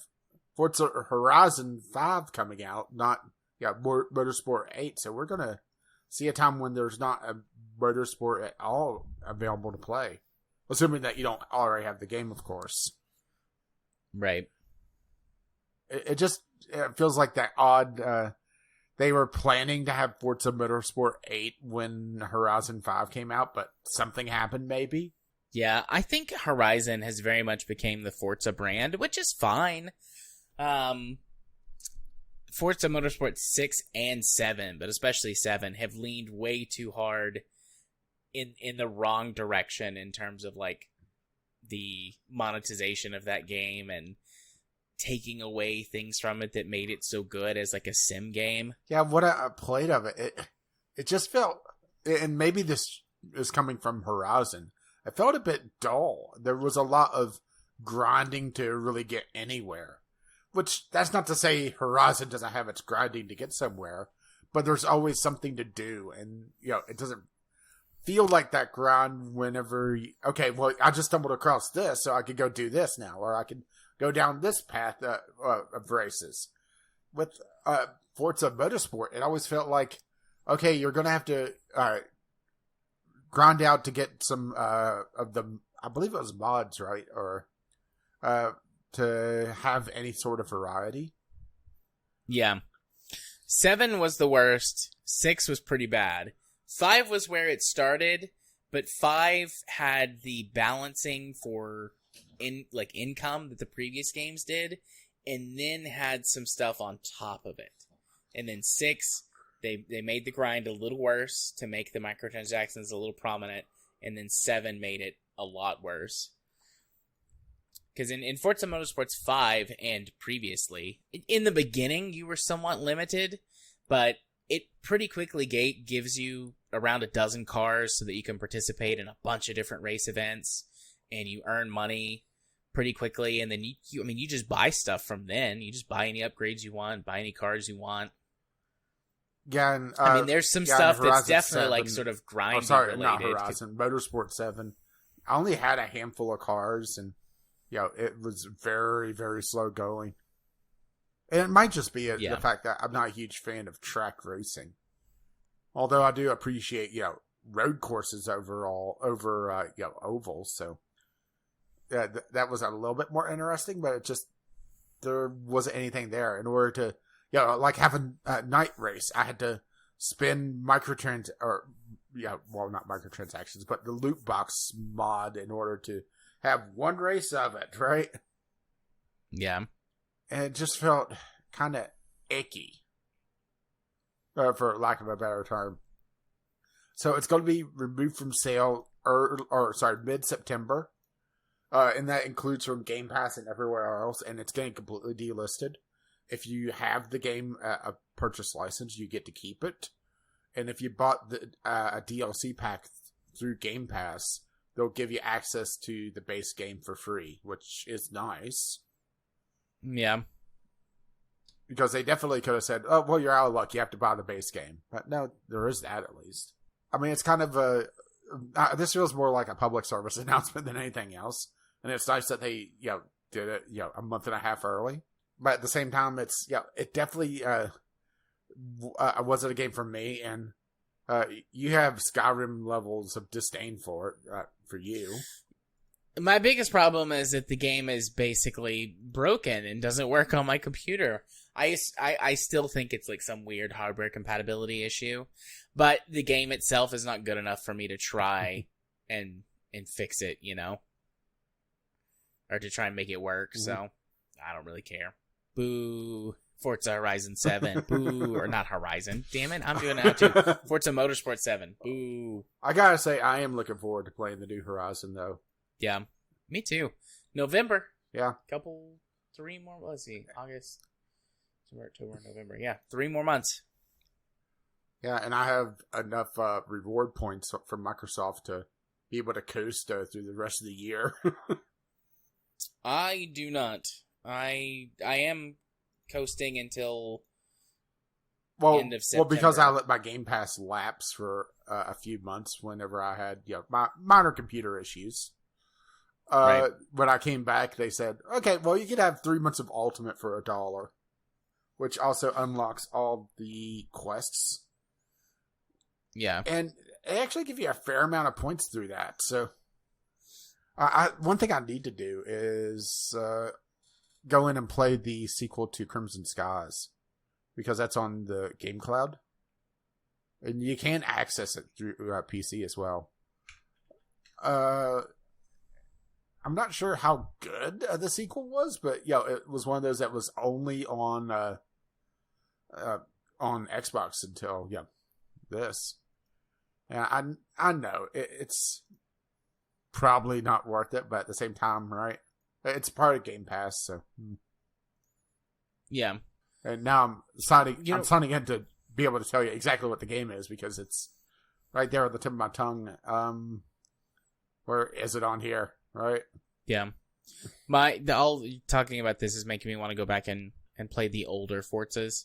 [SPEAKER 2] Forza Horizon 5 coming out, not Motorsport 8. So we're gonna see a time when there's not a Motorsport at all available to play, assuming that you don't already have the game, of course.
[SPEAKER 1] Right.
[SPEAKER 2] It feels like that odd. They were planning to have Forza Motorsport 8 when Horizon 5 came out, but something happened, maybe?
[SPEAKER 1] Yeah, I think Horizon has very much become the Forza brand, which is fine. Forza Motorsport 6 and 7, but especially 7, have leaned way too hard in the wrong direction in terms of, like, the monetization of that game and taking away things from it that made it so good as like a sim game.
[SPEAKER 2] Yeah, what I played of it just felt, and maybe this is coming from Horizon, it felt a bit dull. There was a lot of grinding to really get anywhere, which that's not to say Horizon doesn't have its grinding to get somewhere, but there's always something to do, and it doesn't feel like that grind whenever I just stumbled across this, so I could go do this now, or I could go down this path of races. With Forza Motorsport, it always felt like, okay, you're going to have to grind out to get some of the, I believe it was mods, right? Or to have any sort of variety.
[SPEAKER 1] Yeah. 7 was the worst. 6 was pretty bad. 5 was where it started, but 5 had the balancing for income that the previous games did, and then had some stuff on top of it. And then 6, they made the grind a little worse to make the microtransactions a little prominent, and then 7 made it a lot worse. Because in Forza Motorsports 5 and previously, in the beginning you were somewhat limited, but it pretty quickly gives you around a dozen cars so that you can participate in a bunch of different race events, and you earn money pretty quickly, and then you just buy stuff from then. You just buy any upgrades you want, buy any cars you want.
[SPEAKER 2] Yeah, and,
[SPEAKER 1] there's some stuff that's definitely
[SPEAKER 2] 7,
[SPEAKER 1] like sort of grinding related.
[SPEAKER 2] Not Horizon, Motorsport 7. I only had a handful of cars, and it was very, very slow going. And it might just be the fact that I'm not a huge fan of track racing. Although I do appreciate, road courses overall over, ovals. So that was a little bit more interesting, but there wasn't anything there. In order to, like having a night race, I had to spend not microtransactions, but the loot box mod in order to have one race of it, right?
[SPEAKER 1] Yeah.
[SPEAKER 2] And it just felt kind of icky, for lack of a better term. So it's going to be removed from sale, mid-September. And that includes from Game Pass and everywhere else, and it's getting completely delisted. If you have the game a purchase license, you get to keep it. And if you bought a DLC pack through Game Pass, they'll give you access to the base game for free, which is nice.
[SPEAKER 1] Yeah.
[SPEAKER 2] Because they definitely could have said, oh, well, you're out of luck, you have to buy the base game. But no, there is that at least. I mean, it's kind of this feels more like a public service announcement than anything else. And it's nice that they, did it, a month and a half early. But at the same time, it definitely wasn't a game for me. And you have Skyrim levels of disdain for it, for you.
[SPEAKER 1] My biggest problem is that the game is basically broken and doesn't work on my computer. I still think it's like some weird hardware compatibility issue, but the game itself is not good enough for me to try and fix it, or to try and make it work. Mm-hmm. So I don't really care. Boo. Forza Horizon 7. Boo. Or not Horizon. Damn it. I'm doing it now too. Forza Motorsport 7. Boo.
[SPEAKER 2] I gotta say, I am looking forward to playing the new Horizon, though.
[SPEAKER 1] Yeah. Me too. November.
[SPEAKER 2] Yeah.
[SPEAKER 1] 3 more. Let's see. August, September, October, November. Yeah. 3 more months.
[SPEAKER 2] Yeah, and I have enough reward points from Microsoft to be able to coast through the rest of the year.
[SPEAKER 1] I do not. I am coasting until end of September.
[SPEAKER 2] Well, because I let my Game Pass lapse for a few months whenever I had my minor computer issues.
[SPEAKER 1] Right.
[SPEAKER 2] When I came back, they said, okay, well, you can have 3 months of Ultimate for $1, which also unlocks all the quests.
[SPEAKER 1] Yeah.
[SPEAKER 2] And they actually give you a fair amount of points through that. So one thing I need to do is go in and play the sequel to Crimson Skies, because that's on the Game Cloud. And you can access it through PC as well. I'm not sure how good the sequel was, but it was one of those that was only on Xbox until this. And I know it's probably not worth it, but at the same time, right? It's part of Game Pass, so
[SPEAKER 1] yeah.
[SPEAKER 2] And now I'm signing in to be able to tell you exactly what the game is, because it's right there at the tip of my tongue. Where is it on here? Right?
[SPEAKER 1] Yeah. All talking about this is making me want to go back and play the older Forzas,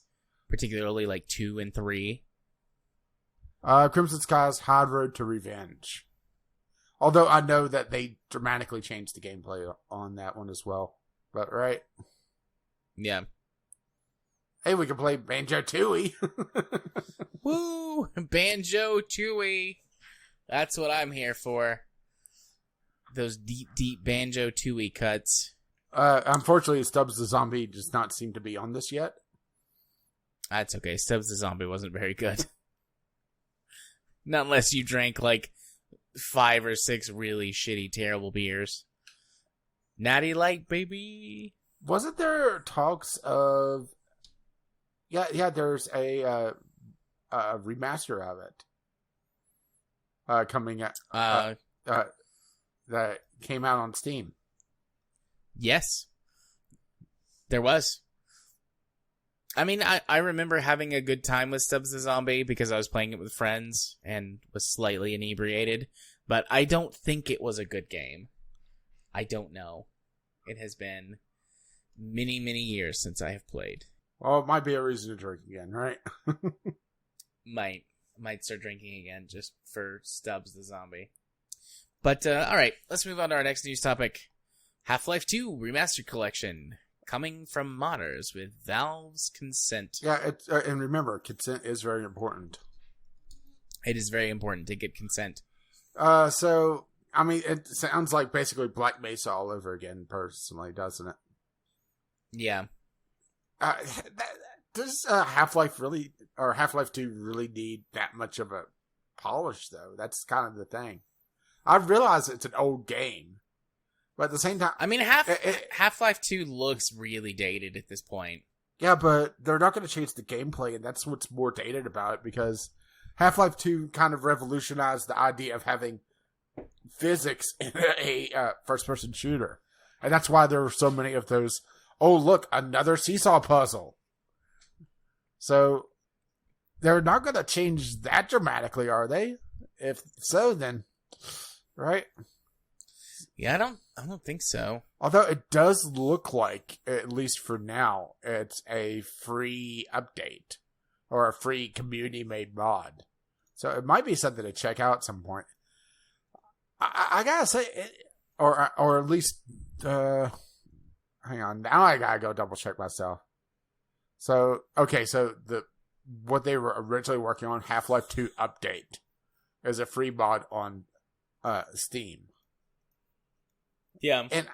[SPEAKER 1] particularly like 2 and 3.
[SPEAKER 2] Crimson Skies, Hard Road to Revenge. Although I know that they dramatically changed the gameplay on that one as well. But, right?
[SPEAKER 1] Yeah.
[SPEAKER 2] Hey, we can play Banjo-Tooie.
[SPEAKER 1] Woo! Banjo-Tooie. That's what I'm here for. Those deep, deep Banjo-Tooie cuts.
[SPEAKER 2] Unfortunately, Stubbs the Zombie does not seem to be on this yet.
[SPEAKER 1] That's okay. Stubbs the Zombie wasn't very good. Not unless you drank like 5 or 6 really shitty, terrible beers. Natty Light, baby.
[SPEAKER 2] Wasn't there talks of... Yeah, there's a remaster of it coming out. That came out on Steam.
[SPEAKER 1] Yes. There was. I mean, I remember having a good time with Stubbs the Zombie because I was playing it with friends and was slightly inebriated, but I don't think it was a good game. I don't know. It has been many, many years since I have played.
[SPEAKER 2] Well, it might be a reason to drink again, right?
[SPEAKER 1] Might start drinking again just for Stubbs the Zombie. But, alright, let's move on to our next news topic. Half-Life 2 Remastered Collection. Coming from modders with Valve's consent.
[SPEAKER 2] Yeah, and remember, consent is very important.
[SPEAKER 1] It is very important to get consent.
[SPEAKER 2] So, I mean, it sounds like basically Black Mesa all over again, personally, doesn't it?
[SPEAKER 1] Yeah.
[SPEAKER 2] Does Half-Life 2 really need that much of a polish, though? That's kind of the thing. I realize it's an old game, but at the same time...
[SPEAKER 1] I mean, Half-Life 2 looks really dated at this point.
[SPEAKER 2] Yeah, but they're not going to change the gameplay, and that's what's more dated about it, because Half-Life 2 kind of revolutionized the idea of having physics in a first-person shooter. And that's why there were so many of those, oh, look, another seesaw puzzle. So, they're not going to change that dramatically, are they? If so, then, right?
[SPEAKER 1] Yeah, I don't think so.
[SPEAKER 2] Although it does look like, at least for now, it's a free update. Or a free community-made mod. So it might be something to check out at some point. I gotta say, or at least, hang on, now I gotta go double check myself. So, okay, so what they were originally working on, Half-Life 2 Update, is a free mod on Steam.
[SPEAKER 1] Yeah.
[SPEAKER 2] And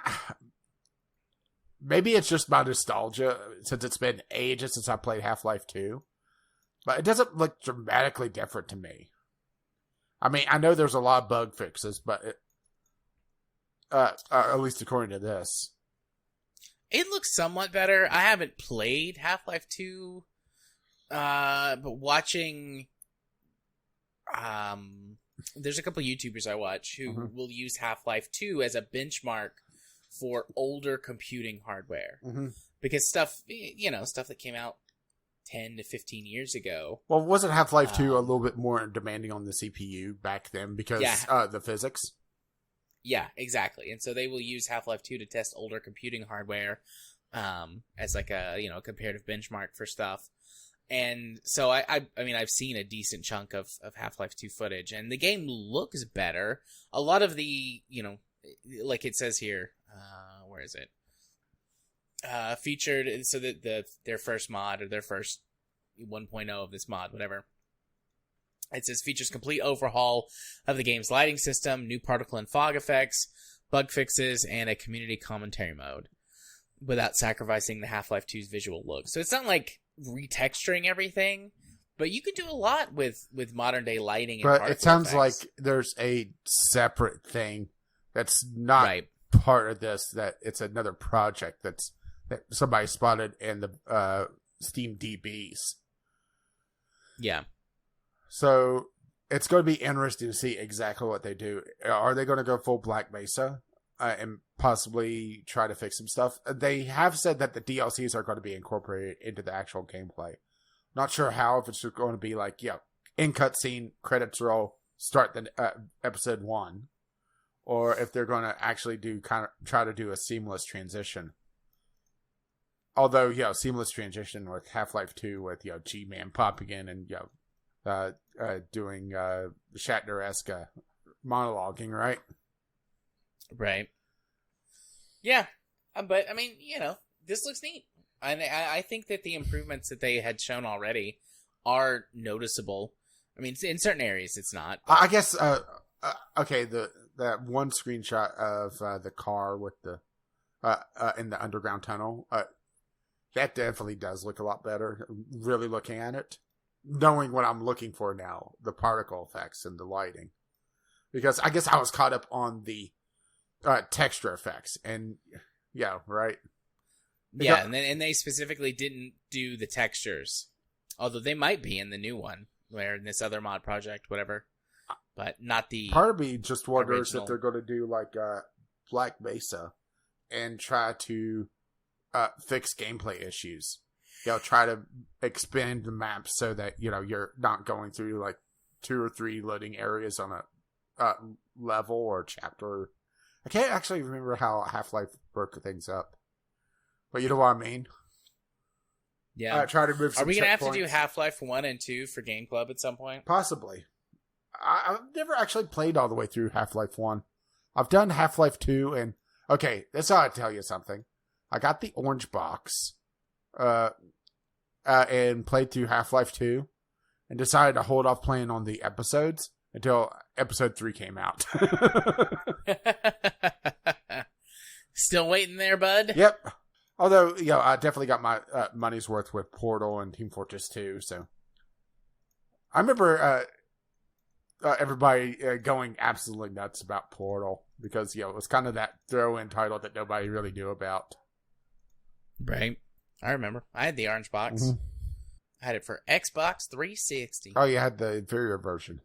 [SPEAKER 2] maybe it's just my nostalgia, since it's been ages since I played Half-Life 2. But it doesn't look dramatically different to me. I mean, I know there's a lot of bug fixes, but at least according to this.
[SPEAKER 1] It looks somewhat better. I haven't played Half-Life 2, but watching... there's a couple YouTubers I watch who will use Half-Life 2 as a benchmark for older computing hardware. Because stuff that came out 10 to 15 years ago.
[SPEAKER 2] Well, wasn't Half-Life 2 a little bit more demanding on the CPU back then because the physics?
[SPEAKER 1] Yeah, exactly. And so they will use Half-Life 2 to test older computing hardware as like a, comparative benchmark for stuff. And so I mean, I've seen a decent chunk of Half-Life 2 footage, and the game looks better. A lot of the, like it says here, where is it? Featured, so that their first mod, or their first 1.0 of this mod, whatever. It says features complete overhaul of the game's lighting system, new particle and fog effects, bug fixes, and a community commentary mode, without sacrificing the Half-Life 2's visual look. So it's not like retexturing everything, but you can do a lot with modern day lighting and particle
[SPEAKER 2] But it sounds
[SPEAKER 1] effects.
[SPEAKER 2] like there's a separate thing that's not part of this, that it's another project that somebody spotted in the Steam DBs.
[SPEAKER 1] Yeah.
[SPEAKER 2] So it's going to be interesting to see exactly what they do. Are they going to go full Black Mesa and possibly try to fix some stuff? They have said that the DLCs are going to be incorporated into the actual gameplay. Not sure how, if it's just going to be like, in cutscene, credits roll, start the episode 1. Or if they're going to actually try to do a seamless transition. Although, seamless transition with Half-Life 2 with, G-Man popping in and, doing Shatner-esque monologuing, right?
[SPEAKER 1] Right. Yeah. But, I mean, this looks neat. And I think that the improvements that they had shown already are noticeable. I mean, in certain areas it's not.
[SPEAKER 2] I guess, okay, that one screenshot of the car with the in the underground tunnel, that definitely does look a lot better, really looking at it. Knowing what I'm looking for now, the particle effects and the lighting. Because I guess I was caught up on the texture effects, and right?
[SPEAKER 1] Yeah, and they specifically didn't do the textures. Although they might be in the new one, where in this other mod project, whatever. But not the
[SPEAKER 2] part of me just wonders
[SPEAKER 1] original.
[SPEAKER 2] If they're going to do like Black Mesa and try to fix gameplay issues. Try to expand the map so that, you're not going through like 2 or 3 loading areas on a level or chapter. I can't actually remember how Half-Life broke things up. But you know what I mean?
[SPEAKER 1] Yeah.
[SPEAKER 2] Try to move some
[SPEAKER 1] Are we going to have to do
[SPEAKER 2] checkpoints.
[SPEAKER 1] Half-Life 1 and 2 for Game Club at some point?
[SPEAKER 2] Possibly. I've never actually played all the way through Half-Life 1. I've done Half-Life 2, and okay, this ought to tell you something. I got the orange box, and played through Half-Life 2, and decided to hold off playing on the episodes until episode 3 came out.
[SPEAKER 1] Still waiting there, bud?
[SPEAKER 2] Yep. Although, I definitely got my money's worth with Portal and Team Fortress 2, so. I remember everybody going absolutely nuts about Portal, because, it was kind of that throw-in title that nobody really knew about.
[SPEAKER 1] Right. I remember. I had the orange box.
[SPEAKER 2] Mm-hmm.
[SPEAKER 1] I had it for Xbox 360.
[SPEAKER 2] Oh, you had the inferior version.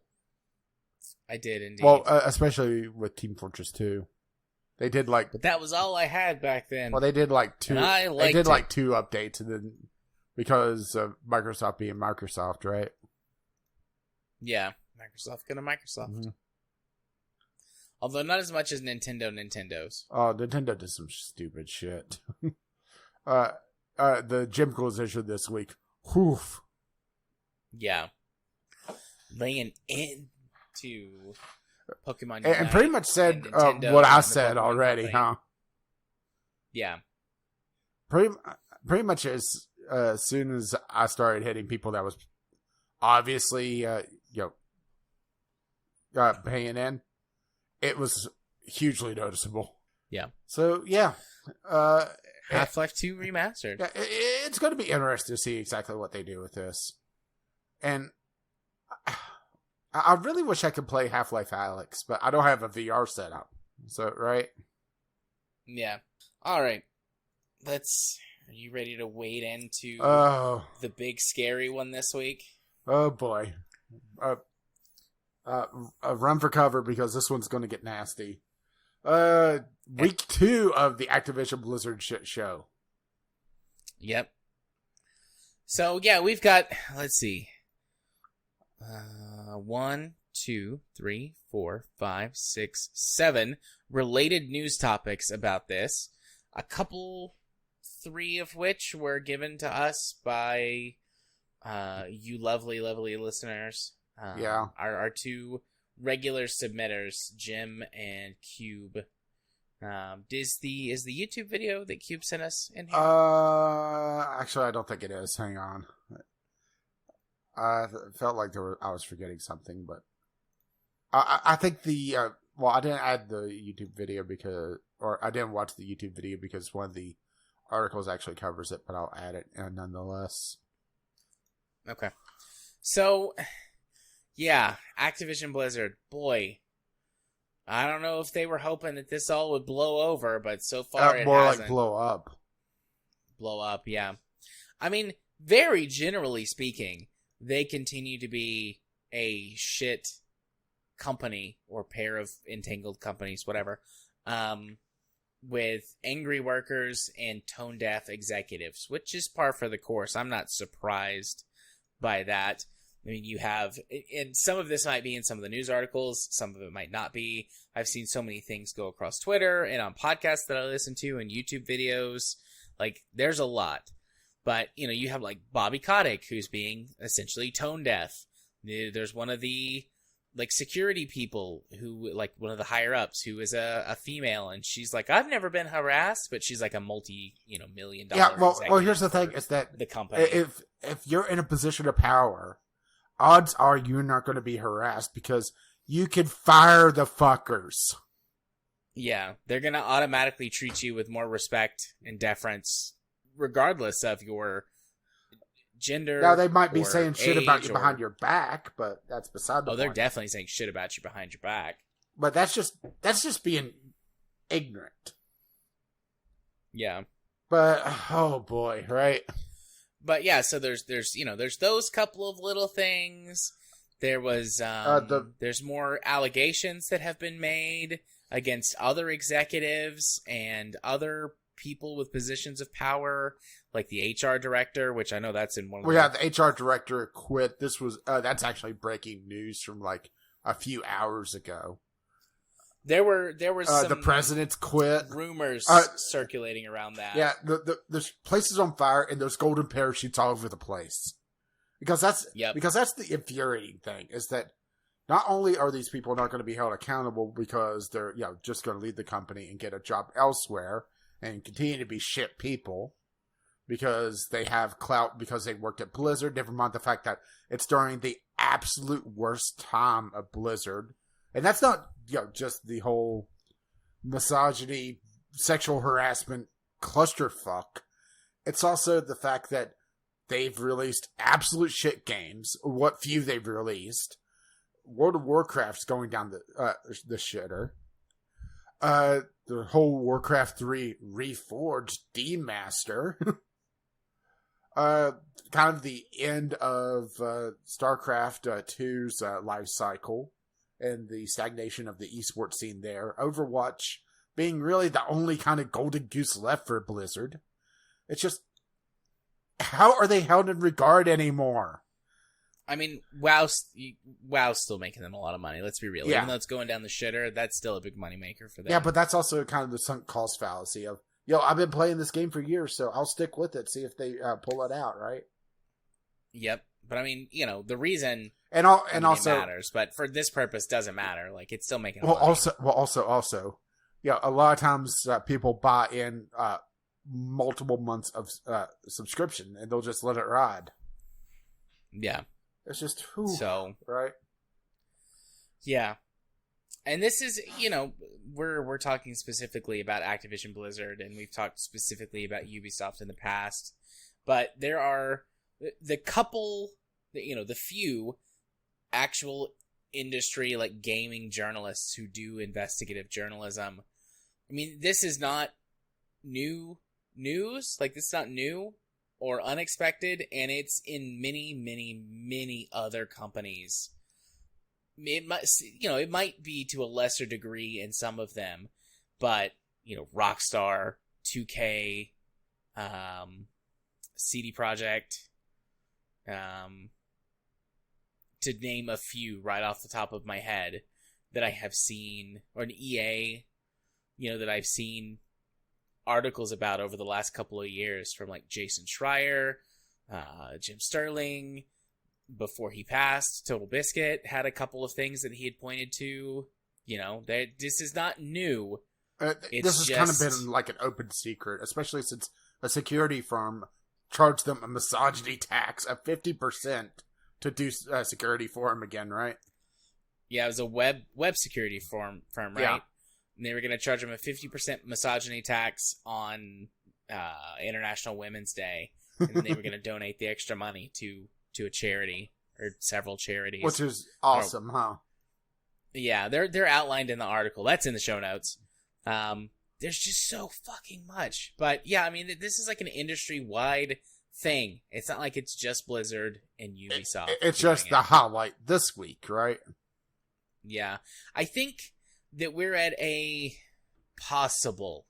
[SPEAKER 1] I did indeed.
[SPEAKER 2] Well, especially with Team Fortress 2. They did like...
[SPEAKER 1] But that was all I had back then.
[SPEAKER 2] Well, they did like two...
[SPEAKER 1] They did
[SPEAKER 2] like 2 updates, and then... Because of Microsoft being Microsoft, right?
[SPEAKER 1] Yeah. Microsoft gonna Microsoft.
[SPEAKER 2] Mm-hmm.
[SPEAKER 1] Although not as much as Nintendo's.
[SPEAKER 2] Oh, Nintendo did some stupid shit. The gym acquisition this week. Whew.
[SPEAKER 1] Yeah. Laying into Pokemon
[SPEAKER 2] And
[SPEAKER 1] Unite
[SPEAKER 2] pretty much said
[SPEAKER 1] Nintendo
[SPEAKER 2] what I
[SPEAKER 1] and the
[SPEAKER 2] said
[SPEAKER 1] Pokemon
[SPEAKER 2] already,
[SPEAKER 1] thing.
[SPEAKER 2] huh?
[SPEAKER 1] Yeah.
[SPEAKER 2] Pretty much as soon as I started hitting people that was obviously, paying in, it was hugely noticeable.
[SPEAKER 1] Yeah.
[SPEAKER 2] So, yeah.
[SPEAKER 1] Half-Life 2 Remastered.
[SPEAKER 2] Yeah, it's going to be interesting to see exactly what they do with this. And I really wish I could play Half-Life Alyx, but I don't have a VR setup. So, right?
[SPEAKER 1] Yeah. All right. Are you ready to wade into the big scary one this week?
[SPEAKER 2] Oh, boy. Run for cover because this one's going to get nasty. Week 2 of the Activision Blizzard shit show.
[SPEAKER 1] Yep. So, yeah, we've got, let's see. 1, 2, 3, 4, 5, 6, 7 related news topics about this. A couple, 3 of which were given to us by you lovely, lovely listeners.
[SPEAKER 2] Yeah.
[SPEAKER 1] Our 2 regular submitters, Jim and Cube. Is the YouTube video that Cube sent us in here?
[SPEAKER 2] Actually, I don't think it is. Hang on. I felt like I was forgetting something, but I think I didn't add the YouTube video I didn't watch the YouTube video because one of the articles actually covers it, but I'll add it nonetheless.
[SPEAKER 1] Okay. So, yeah, Activision Blizzard, boy. I don't know if they were hoping that this all would blow over, but so far it
[SPEAKER 2] more
[SPEAKER 1] hasn't.
[SPEAKER 2] like blow up.
[SPEAKER 1] Blow up, yeah. I mean, very generally speaking, they continue to be a shit company or pair of entangled companies, whatever, with angry workers and tone-deaf executives, which is par for the course. I'm not surprised by that. I mean, you have, and some of this might be in some of the news articles, some of it might not be. I've seen so many things go across Twitter and on podcasts that I listen to and YouTube videos. Like, there's a lot. But, you have like Bobby Kotick, who's being essentially tone deaf. There's one of the like security people who, like one of the higher ups, who is a female, and she's like, I've never been harassed, but she's like a $multi-million
[SPEAKER 2] Yeah, well, here's the thing: is that
[SPEAKER 1] the company,
[SPEAKER 2] if you're in a position of power, odds are you're not going to be harassed because you can fire the fuckers.
[SPEAKER 1] Yeah, they're gonna automatically treat you with more respect and deference, regardless of your gender.
[SPEAKER 2] Now they might be saying shit about you
[SPEAKER 1] or
[SPEAKER 2] behind your back, but that's beside the point.
[SPEAKER 1] Oh, they're definitely saying shit about you behind your back.
[SPEAKER 2] But that's just being ignorant.
[SPEAKER 1] Yeah.
[SPEAKER 2] But oh boy, right?
[SPEAKER 1] But yeah, so there's those couple of little things. There was there's more allegations that have been made against other executives and other people with positions of power, like the HR director, which I know that's in one of
[SPEAKER 2] the HR director quit. This was that's actually breaking news from like a few hours ago.
[SPEAKER 1] There was some
[SPEAKER 2] the president's quit.
[SPEAKER 1] Rumors circulating around that.
[SPEAKER 2] Yeah, there's places on fire and there's golden parachutes all over the place. Because that's the infuriating thing, is that not only are these people not going to be held accountable because they're just going to leave the company and get a job elsewhere and continue to be shit people because they have clout because they worked at Blizzard. Never mind the fact that it's during the absolute worst time of Blizzard. And that's not just the whole misogyny, sexual harassment clusterfuck. It's also the fact that they've released absolute shit games, or what few they've released. World of Warcraft's going down the shitter. The whole Warcraft 3 Reforged demaster. Kind of the end of StarCraft 2's life cycle. and the stagnation of the esports scene there. Overwatch being really the only kind of golden goose left for Blizzard. It's just, how are they held in regard anymore?
[SPEAKER 1] I mean, WoW's still making them a lot of money. Let's be real.
[SPEAKER 2] Yeah.
[SPEAKER 1] Even though it's going down the shitter, that's still a big money maker for them.
[SPEAKER 2] Yeah, but that's also kind of the sunk cost fallacy of, I've been playing this game for years, so I'll stick with it, see if they pull it out, right?
[SPEAKER 1] Yep. But I mean, the reason
[SPEAKER 2] also
[SPEAKER 1] it matters, but for this purpose doesn't matter. Like, it's still making
[SPEAKER 2] money.
[SPEAKER 1] Also,
[SPEAKER 2] a lot of times people buy in multiple months of subscription, and they'll just let it ride.
[SPEAKER 1] Yeah.
[SPEAKER 2] It's just, right?
[SPEAKER 1] Yeah. And this is, we're talking specifically about Activision Blizzard, and we've talked specifically about Ubisoft in the past, but there are the few actual industry, like gaming journalists who do investigative journalism. I mean, this is not new news. Like, this is not new or unexpected, and it's in many, many, many other companies. It might be to a lesser degree in some of them, but Rockstar, 2K, CD Projekt, to name a few right off the top of my head that I have seen, or an EA, that I've seen articles about over the last couple of years, from like Jason Schreier, Jim Sterling. Before he passed, Total Biscuit had a couple of things that he had pointed to. This is not new.
[SPEAKER 2] This has kind of been like an open secret, especially since a security firm charged them a misogyny tax of 50% to do security for him again, right?
[SPEAKER 1] Yeah, it was a web security firm, right? Yeah. And they were going to charge him a 50% misogyny tax on International Women's Day, and then they were going to donate the extra money to a charity or several charities,
[SPEAKER 2] which is awesome, huh?
[SPEAKER 1] Yeah, they're outlined in the article. That's in the show notes. There's just so fucking much, but yeah, I mean, this is like an industry-wide thing. It's not like it's just Blizzard and Ubisoft.
[SPEAKER 2] It's just the highlight this week, right?
[SPEAKER 1] Yeah, I think that we're at a possible.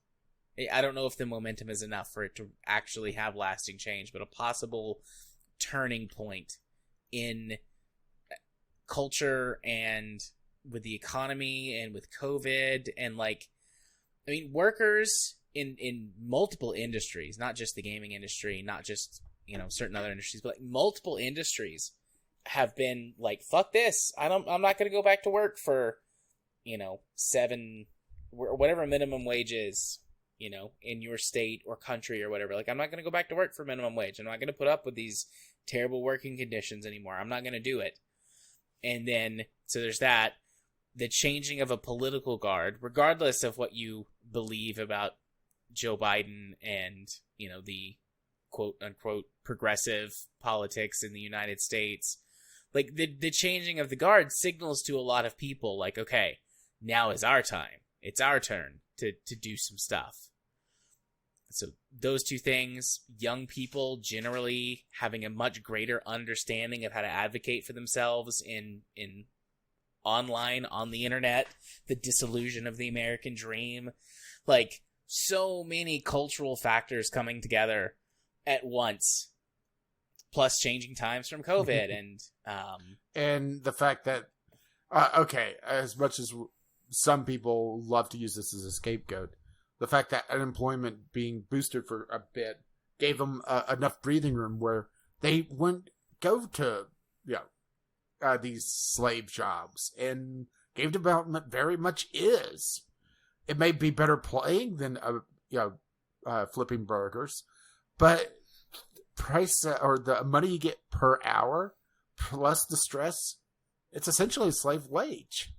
[SPEAKER 1] I don't know if the momentum is enough for it to actually have lasting change, but a possible turning point in culture and with the economy and with COVID and workers in multiple industries, not just the gaming industry, not just, certain other industries, but multiple industries have been like, fuck this. I'm not going to go back to work for, 7 or whatever minimum wage is, in your state or country or whatever. Like, I'm not going to go back to work for minimum wage. I'm not going to put up with these terrible working conditions anymore. I'm not going to do it. And then, so there's that. The changing of a political guard, regardless of what you believe about Joe Biden and, the quote-unquote progressive politics in the United States. Like, the changing of the guard signals to a lot of people, like, okay, now is our time. It's our turn to do some stuff. So those two things, young people generally having a much greater understanding of how to advocate for themselves in online, on the internet, the disillusion of the American dream, like so many cultural factors coming together at once, plus changing times from COVID
[SPEAKER 2] and the fact that, as much as some people love to use this as a scapegoat, the fact that unemployment being boosted for a bit gave them enough breathing room where they wouldn't go to, these slave jobs. And game development very much is. It may be better playing than, flipping burgers, but price or the money you get per hour plus the stress, it's essentially slave wage.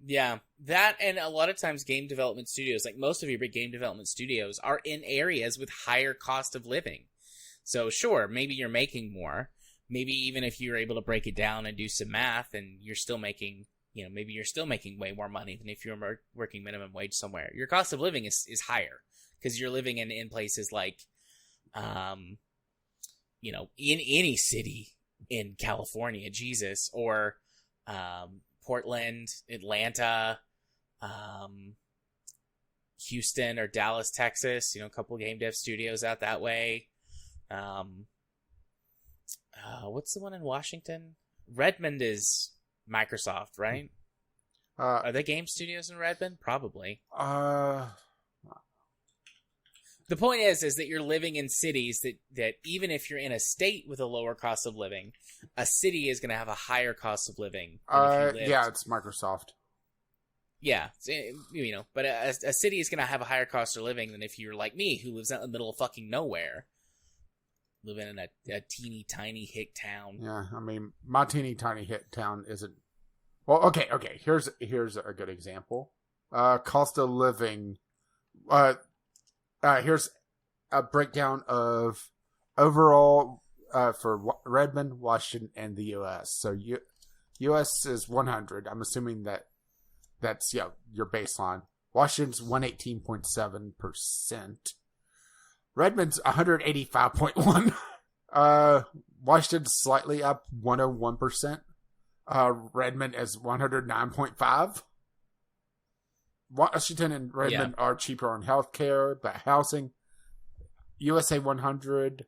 [SPEAKER 1] Yeah, that, and a lot of times game development studios, like most of your big game development studios, are in areas with higher cost of living. So sure, maybe you're making more. Maybe even if you're able to break it down and do some math, and you're still making, maybe you're still making way more money than if you're working minimum wage somewhere. Your cost of living is higher because you're living in places like, in any city in California, Jesus, or Portland, Atlanta, Houston or Dallas, Texas. A couple game dev studios out that way. What's the one in Washington? Redmond is Microsoft, right? Are they game studios in Redmond? Probably. The point is that you're living in cities that even if you're in a state with a lower cost of living, a city is going to have a higher cost of living.
[SPEAKER 2] Yeah, it's Microsoft.
[SPEAKER 1] Yeah, but a city is going to have a higher cost of living than if you're like me, who lives out in the middle of fucking nowhere, living in a teeny tiny hick town.
[SPEAKER 2] Yeah, I mean, my teeny tiny hick town isn't. Well, okay. Here's a good example. Cost of living. Here's a breakdown of overall for Redmond, Washington, and the U.S. So U.S. is 100. I'm assuming that's your baseline. Washington's 118.7%. Redmond's 185.1. Washington's slightly up 101%. Redmond is 109.5. Washington and Redmond are cheaper on healthcare, but housing, USA 100.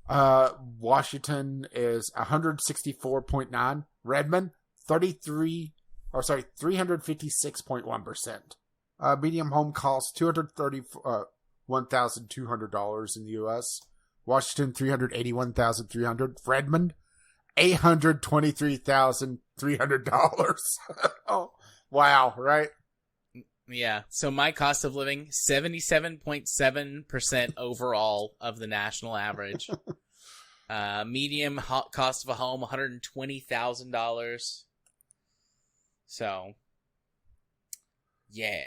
[SPEAKER 2] Washington is 164.9. Redmond 356.1%. Medium home cost $231,200 in the US. Washington $381,300. Redmond $823,300. Oh, wow, right?
[SPEAKER 1] Yeah, so my cost of living, 77.7% overall of the national average. Medium cost of a home, $120,000. So, yeah.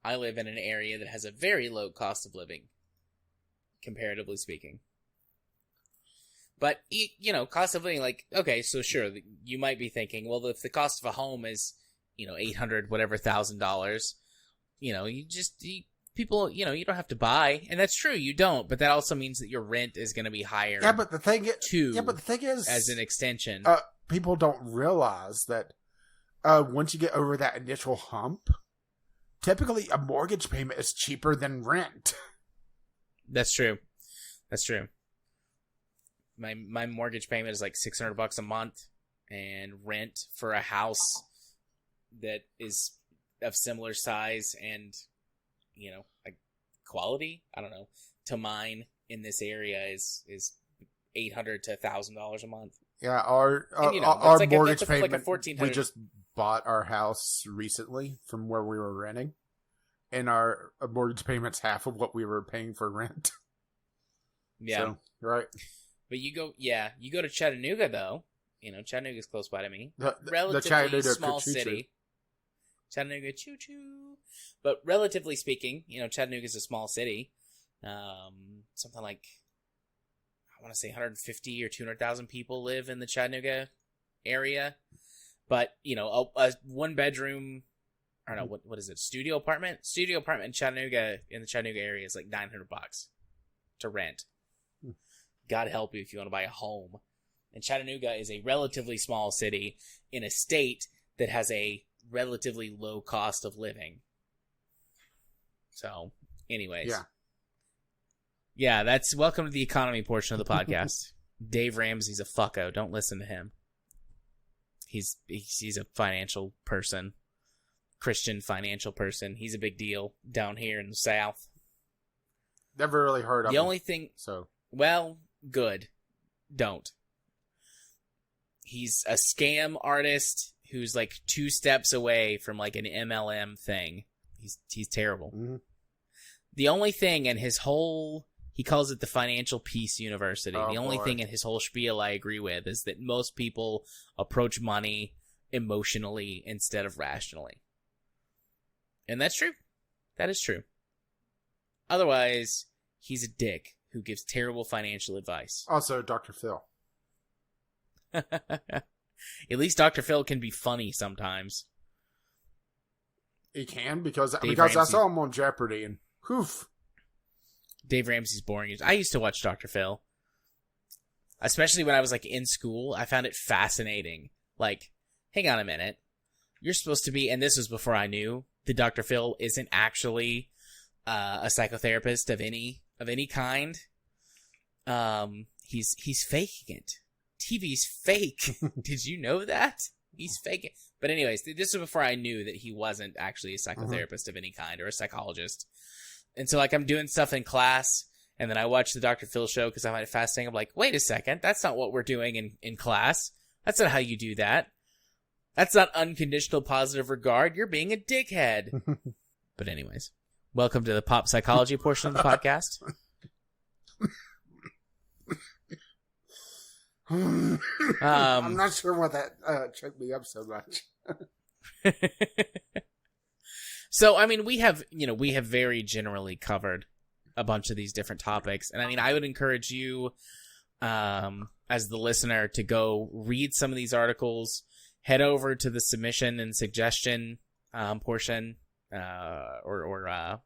[SPEAKER 1] I live in an area that has a very low cost of living, comparatively speaking. But, cost of living, okay, so sure, you might be thinking, well, if the cost of a home is, $800, whatever, $1,000, you don't have to buy. And that's true, you don't, but that also means that your rent is going to be higher.
[SPEAKER 2] Yeah, but the thing is,
[SPEAKER 1] as an extension.
[SPEAKER 2] People don't realize that once you get over that initial hump, typically a mortgage payment is cheaper than rent.
[SPEAKER 1] That's true. My mortgage payment is like $600 a month, and rent for a house that is of similar size and quality, I don't know, to mine in this area is $800 to $1,000 a month.
[SPEAKER 2] Yeah, our mortgage payment. Like we just bought our house recently from where we were renting, and our mortgage payment's half of what we were paying for rent.
[SPEAKER 1] Yeah,
[SPEAKER 2] so, right.
[SPEAKER 1] But you go to Chattanooga though. Chattanooga's close by to me.
[SPEAKER 2] Relatively
[SPEAKER 1] small city. Chattanooga, choo choo. But relatively speaking, Chattanooga's a small city. Something like, I want to say 150 or 200,000 people live in the Chattanooga area. But, a one bedroom, I don't know, what is it? Studio apartment in the Chattanooga area is like $900 to rent. God help you if you want to buy a home. And Chattanooga is a relatively small city in a state that has a relatively low cost of living. So, anyways. Yeah, that's welcome to the economy portion of the podcast. Dave Ramsey's a fucko. Don't listen to him. He's a financial person. Christian financial person. He's a big deal down here in the South.
[SPEAKER 2] Never really heard of him.
[SPEAKER 1] The only thing...
[SPEAKER 2] So.
[SPEAKER 1] Well, good. Don't. He's a scam artist who's like 2 steps away from like an MLM thing. He's terrible. Mm-hmm. The only thing in his whole... He calls it the Financial Peace University. The only thing in his whole spiel I agree with is that most people approach money emotionally instead of rationally. And that's true. That is true. Otherwise, he's a dick who gives terrible financial advice.
[SPEAKER 2] Also, Dr. Phil.
[SPEAKER 1] At least Dr. Phil can be funny sometimes.
[SPEAKER 2] He can, because I saw him on Jeopardy, and poof.
[SPEAKER 1] Dave Ramsey's boring. I used to watch Dr. Phil. Especially when I was like in school. I found it fascinating. Like hang on a minute. You're supposed to be, and this was before I knew, that Dr. Phil isn't actually a psychotherapist of any kind. He's faking it. TV's fake. Did you know that? He's faking. But anyways, this was before I knew that he wasn't actually a psychotherapist of any kind or a psychologist. And so, like, I'm doing stuff in class, and then I watch the Dr. Phil show because I find it fascinating. I'm like, wait a second, that's not what we're doing in class. That's not how you do that. That's not unconditional positive regard. You're being a dickhead. But anyways, welcome to the pop psychology portion of the podcast.
[SPEAKER 2] I'm not sure why that choked me up so much.
[SPEAKER 1] So, I mean, we have very generally covered a bunch of these different topics. And I mean, I would encourage you, as the listener, to go read some of these articles, head over to the submission and suggestion portion or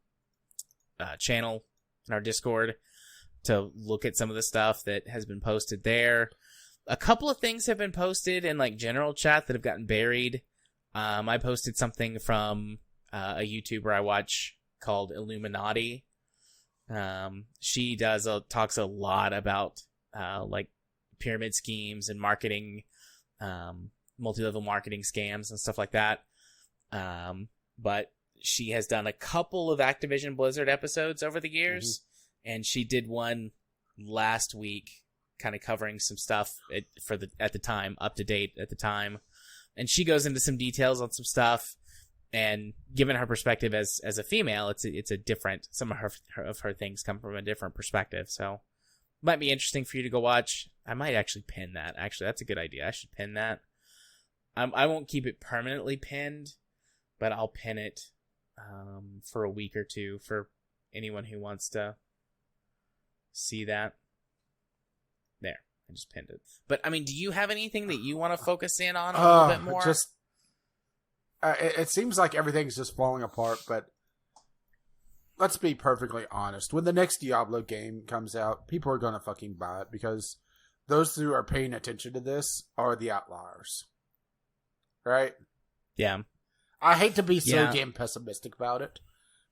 [SPEAKER 1] channel in our Discord to look at some of the stuff that has been posted there. A couple of things have been posted in like general chat that have gotten buried. I posted something from a YouTuber I watch called Illuminati. She talks a lot about like pyramid schemes and marketing, multi-level marketing scams and stuff like that. But she has done a couple of Activision Blizzard episodes over the years, and she did one last week, kind of covering some stuff at the time, up to date at the time. And she goes into some details on some stuff, and given her perspective as a female, it's a different. Some of her things come from a different perspective, so might be interesting for you to go watch. I might actually pin that. Actually, that's a good idea. I should pin that. I won't keep it permanently pinned, but I'll pin it for a week or two for anyone who wants to see that. There, I just pinned it. But I mean, do you have anything that you want to focus in on a little bit more?
[SPEAKER 2] It seems like everything's just falling apart, but let's be perfectly honest. When the next Diablo game comes out, people are going to fucking buy it because those who are paying attention to this are the outliers. Right?
[SPEAKER 1] Yeah.
[SPEAKER 2] I hate to be so damn pessimistic about it,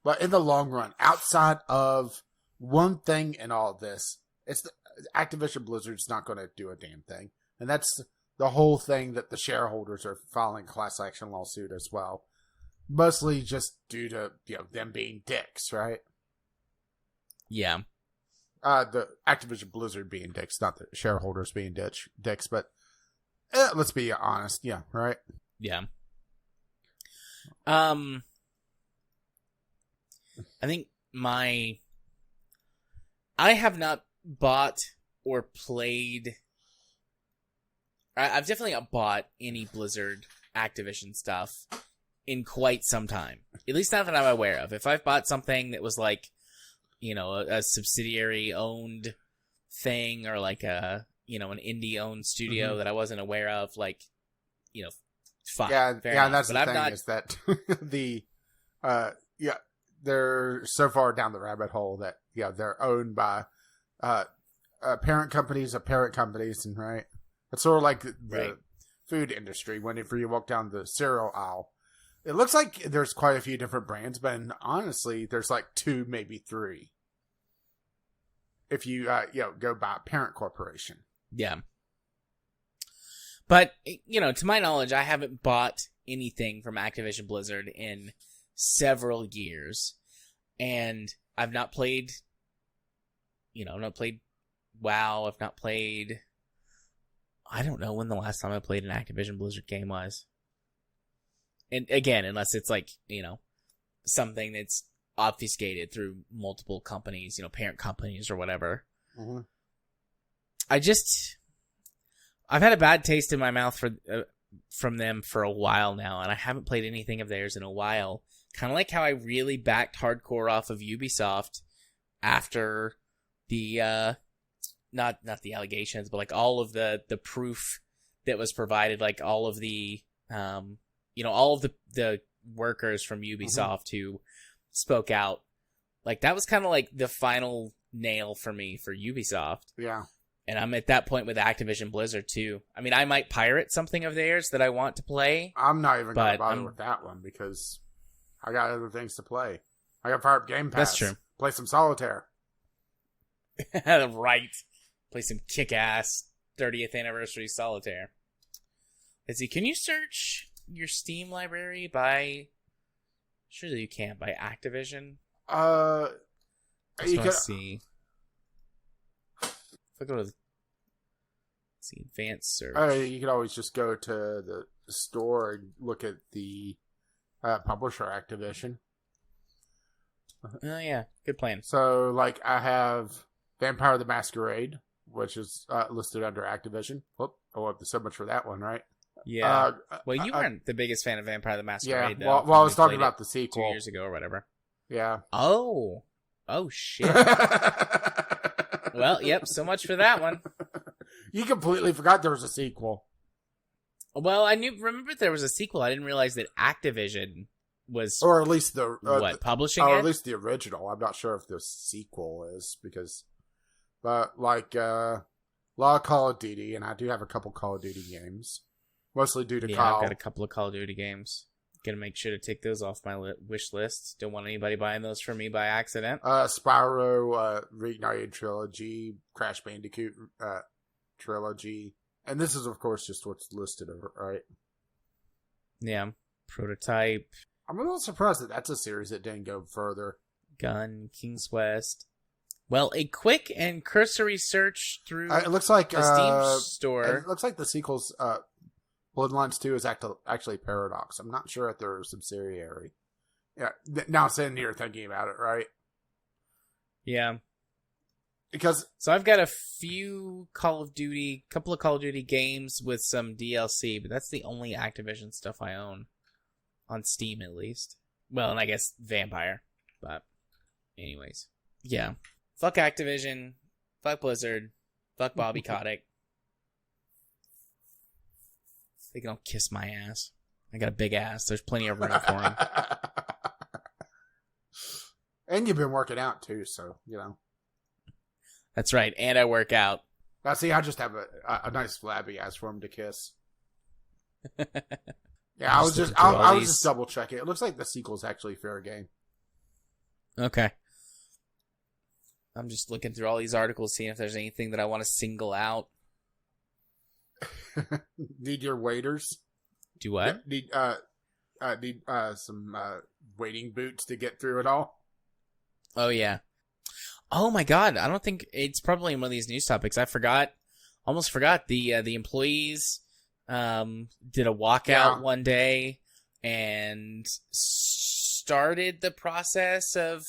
[SPEAKER 2] but in the long run, outside of one thing in all of this, it's Activision Blizzard's not going to do a damn thing. And that's the whole thing that the shareholders are filing a class action lawsuit as well. Mostly just due to them being dicks, right?
[SPEAKER 1] Yeah.
[SPEAKER 2] The Activision Blizzard being dicks, not the shareholders being dicks, but let's be honest, yeah, right?
[SPEAKER 1] Yeah. I think I have not bought or played. I've definitely not bought any Blizzard Activision stuff in quite some time. At least not that I'm aware of. If I've bought something that was like, a subsidiary owned thing or like an indie owned studio that I wasn't aware of, like, fine.
[SPEAKER 2] Yeah,
[SPEAKER 1] fair
[SPEAKER 2] yeah,
[SPEAKER 1] enough.
[SPEAKER 2] and that's
[SPEAKER 1] But
[SPEAKER 2] the
[SPEAKER 1] I've
[SPEAKER 2] thing
[SPEAKER 1] not...
[SPEAKER 2] is that they're so far down the rabbit hole that they're owned by parent companies of parent companies, and right. It's sort of like the food industry. Whenever you walk down the cereal aisle, it looks like there's quite a few different brands, but honestly, there's like 2, maybe 3. If you go by parent corporation.
[SPEAKER 1] Yeah. But, to my knowledge, I haven't bought anything from Activision Blizzard in several years. And I've not played, I've not played WoW. I've not played... I don't know when the last time I played an Activision Blizzard game was. And again, unless it's like, something that's obfuscated through multiple companies, parent companies or whatever.
[SPEAKER 2] Mm-hmm.
[SPEAKER 1] I've had a bad taste in my mouth from them for a while now, and I haven't played anything of theirs in a while. Kind of like how I really backed hardcore off of Ubisoft after the, not the allegations, but like all of the proof that was provided, like all of the, all of the workers from Ubisoft who spoke out. Like that was kind of like the final nail for me for Ubisoft.
[SPEAKER 2] Yeah.
[SPEAKER 1] And I'm at that point with Activision Blizzard, too. I mean, I might pirate something of theirs that I want to play.
[SPEAKER 2] I'm not even going to bother with that one because I got other things to play. I got to fire up Game Pass.
[SPEAKER 1] That's true.
[SPEAKER 2] Play some Solitaire.
[SPEAKER 1] Right. Play some kick-ass 30th anniversary Solitaire. Let's see, can you search your Steam library by... Surely you can't, by Activision?
[SPEAKER 2] You could
[SPEAKER 1] see. If I go to let's see, advanced search.
[SPEAKER 2] You could always just go to the store and look at the publisher Activision.
[SPEAKER 1] Oh, yeah. Good plan.
[SPEAKER 2] So, like, I have Vampire the Masquerade, which is listed under Activision. Whoop. Oh, so much for that one, right?
[SPEAKER 1] Yeah. Well, you weren't the biggest fan of Vampire the Masquerade,
[SPEAKER 2] though. Well, I was talking about the sequel
[SPEAKER 1] 2 years ago or whatever.
[SPEAKER 2] Yeah.
[SPEAKER 1] Oh, shit. Well, yep, so much for that one.
[SPEAKER 2] You completely forgot there was a sequel.
[SPEAKER 1] Well, remember there was a sequel. I didn't realize that Activision was...
[SPEAKER 2] Or at least the...
[SPEAKER 1] publishing it?
[SPEAKER 2] Or at least the original. I'm not sure if the sequel is, because... But, like, a lot of Call of Duty, and I do have a couple Call of Duty games. Mostly due to Kyle.
[SPEAKER 1] I've got a couple of Call of Duty games. Gonna make sure to take those off my wish list. Don't want anybody buying those for me by accident.
[SPEAKER 2] Spyro Reignited Trilogy, Crash Bandicoot Trilogy, and this is of course just what's listed, right?
[SPEAKER 1] Yeah, Prototype.
[SPEAKER 2] I'm a little surprised that that's a series that didn't go further.
[SPEAKER 1] Gun, King's Quest. Well, a quick and cursory search through
[SPEAKER 2] it looks like
[SPEAKER 1] the Steam store.
[SPEAKER 2] It looks like the sequels. Bloodlines 2 is actually Paradox. I'm not sure if they're a subsidiary. Yeah, now sitting here thinking about it, right?
[SPEAKER 1] Yeah.
[SPEAKER 2] Because...
[SPEAKER 1] So I've got a couple of Call of Duty games with some DLC, but that's the only Activision stuff I own. On Steam, at least. Well, and I guess Vampire. But, anyways. Yeah. Fuck Activision. Fuck Blizzard. Fuck Bobby Kotick. They can all kiss my ass. I got a big ass. There's plenty of room for him.
[SPEAKER 2] And you've been working out, too, so, you know.
[SPEAKER 1] That's right. And I work out.
[SPEAKER 2] Now, see, I just have a nice flabby ass for him to kiss. Yeah, I was just double checking. It looks like the sequel's actually fair game.
[SPEAKER 1] Okay. I'm just looking through all these articles, seeing if there's anything that I want to single out.
[SPEAKER 2] Need your waiters?
[SPEAKER 1] Do what?
[SPEAKER 2] Need some waiting boots to get through it all?
[SPEAKER 1] Oh, yeah. Oh, my God. I don't think it's probably in one of these news topics. Almost forgot. The employees did a walkout one day and started the process of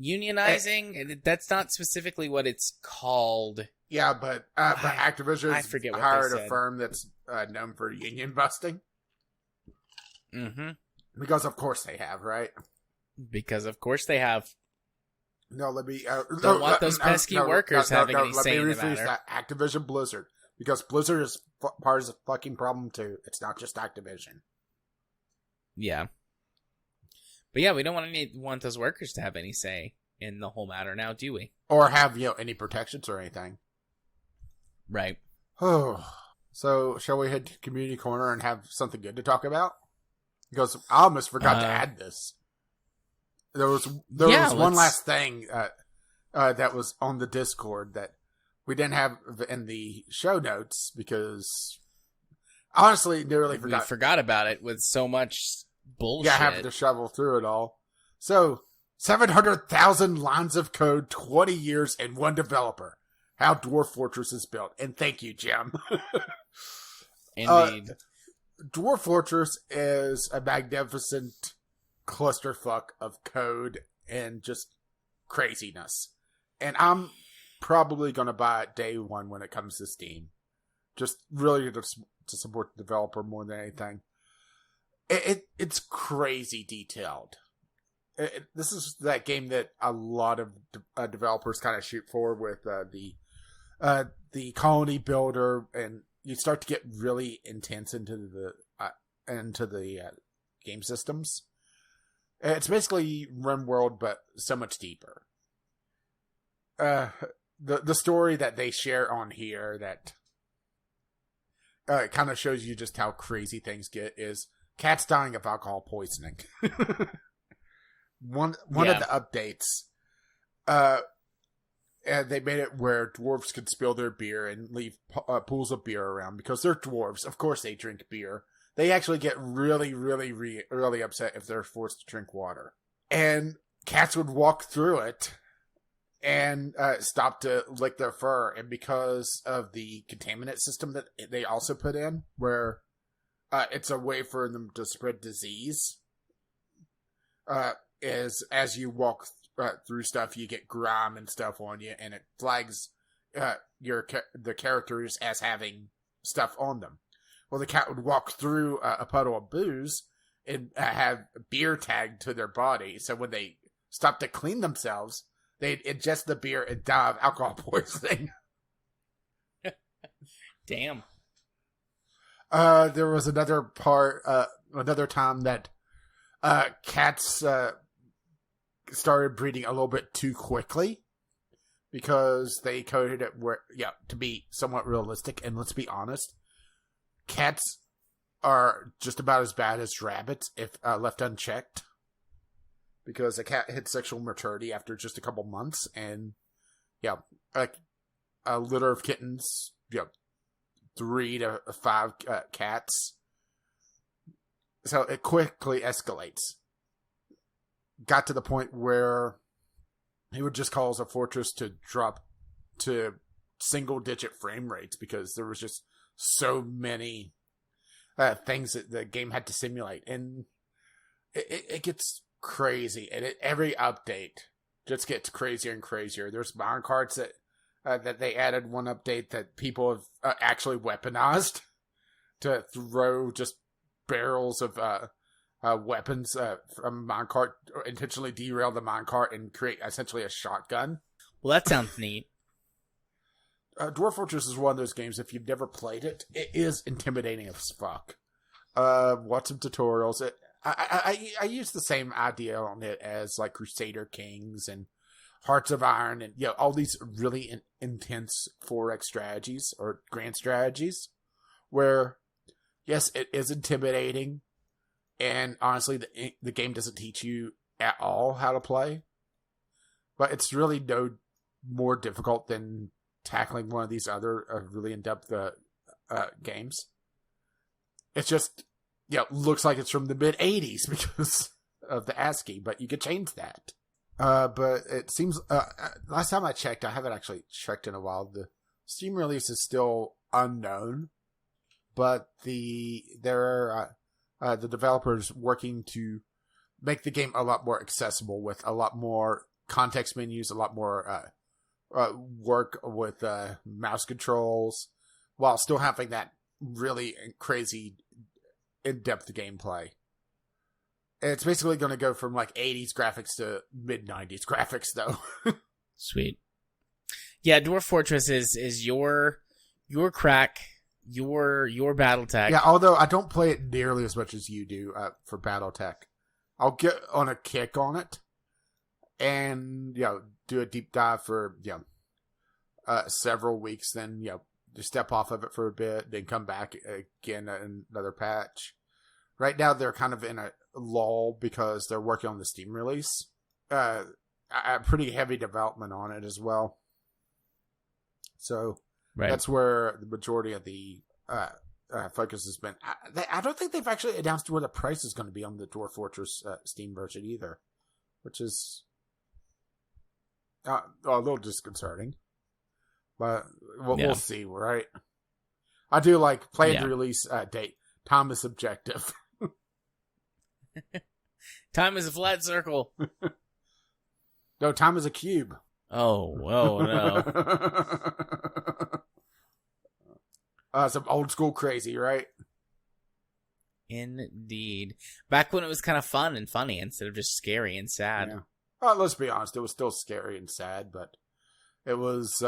[SPEAKER 1] unionizing. And that's not specifically what it's called.
[SPEAKER 2] Yeah, but Activision hired a firm that's known for union busting.
[SPEAKER 1] Mm-hmm.
[SPEAKER 2] Because of course they have, right?
[SPEAKER 1] Because of course they have.
[SPEAKER 2] No, let me...
[SPEAKER 1] don't want those pesky workers having any say in the matter.
[SPEAKER 2] That. Activision Blizzard. Because Blizzard is part of the fucking problem too. It's not just Activision.
[SPEAKER 1] Yeah. But yeah, we don't want those workers to have any say in the whole matter now, do we?
[SPEAKER 2] Or have, any protections or anything.
[SPEAKER 1] Right.
[SPEAKER 2] Oh. So, shall we head to Community Corner and have something good to talk about? Because I almost forgot to add this. There was one last thing that was on the Discord that we didn't have in the show notes because honestly, nearly forgot.
[SPEAKER 1] We forgot about it with so much bullshit.
[SPEAKER 2] Yeah, having to shovel through it all. So, 700,000 lines of code, 20 years, and one developer. How Dwarf Fortress is built. And thank you, Jim.
[SPEAKER 1] Indeed.
[SPEAKER 2] Dwarf Fortress is a magnificent clusterfuck of code and just craziness. And I'm probably going to buy it day one when it comes to Steam. Just really to support the developer more than anything. It's crazy detailed. This is that game that a lot of developers kind of shoot for with the colony builder, and you start to get really intense into the game systems. It's basically RimWorld, but so much deeper. the story that they share on here that kind of shows you just how crazy things get is cats dying of alcohol poisoning. One of the updates, and they made it where dwarves could spill their beer and leave pools of beer around because they're dwarves. Of course, they drink beer. They actually get really, really, really upset if they're forced to drink water. And cats would walk through it and stop to lick their fur. And because of the contaminant system that they also put in, where it's a way for them to spread disease, is as you walk through stuff, you get grime and stuff on you, and it flags the characters as having stuff on them. Well, the cat would walk through a puddle of booze and have beer tagged to their body. So when they stop to clean themselves, they'd ingest the beer and die of alcohol poisoning.
[SPEAKER 1] Damn.
[SPEAKER 2] There was another time that cats started breeding a little bit too quickly because they coded it to be somewhat realistic. And let's be honest, cats are just about as bad as rabbits if left unchecked, because a cat hits sexual maturity after just a couple months, and a litter of kittens, 3 to 5 cats. So it quickly escalates. Got to the point where he would just cause a fortress to drop to single-digit frame rates because there was just so many things that the game had to simulate. And it gets crazy. And every update just gets crazier and crazier. There's minecarts that they added one update that people have actually weaponized to throw just barrels of weapons from a minecart, or intentionally derail the minecart and create essentially a shotgun.
[SPEAKER 1] Well, that sounds neat.
[SPEAKER 2] Dwarf Fortress is one of those games, if you've never played it, it is intimidating as fuck. Watch some tutorials. I use the same idea on it as like Crusader Kings and Hearts of Iron and all these really intense 4X strategies or grand strategies where, yes, it is intimidating, and honestly, the game doesn't teach you at all how to play, but it's really no more difficult than tackling one of these other really in-depth games. It's just, looks like it's from the mid-'80s because of the ASCII, but you could change that. But it seems, last time I checked, I haven't actually checked in a while, the Steam release is still unknown, but there are the developers working to make the game a lot more accessible with a lot more context menus, a lot more work with mouse controls, while still having that really crazy in-depth gameplay. It's basically going to go from like 80s graphics to mid-90s graphics, though.
[SPEAKER 1] Sweet. Yeah, Dwarf Fortress is your crack, your BattleTech.
[SPEAKER 2] Yeah, although I don't play it nearly as much as you do for BattleTech. I'll get on a kick on it and do a deep dive for several weeks, then just step off of it for a bit, then come back again in another patch. Right now they're kind of in a lull because they're working on the Steam release. A pretty heavy development on it as well. So that's where the majority of the focus has been. I don't think they've actually announced where the price is going to be on the Dwarf Fortress Steam version either, which is a little disconcerting. But we'll see, right? I do like planned release date. Time is subjective.
[SPEAKER 1] Time is a flat circle.
[SPEAKER 2] No, time is a cube.
[SPEAKER 1] Oh, no.
[SPEAKER 2] Some old school crazy, right?
[SPEAKER 1] Indeed. Back when it was kind of fun and funny instead of just scary and sad.
[SPEAKER 2] Yeah. Well, let's be honest, it was still scary and sad, but it was,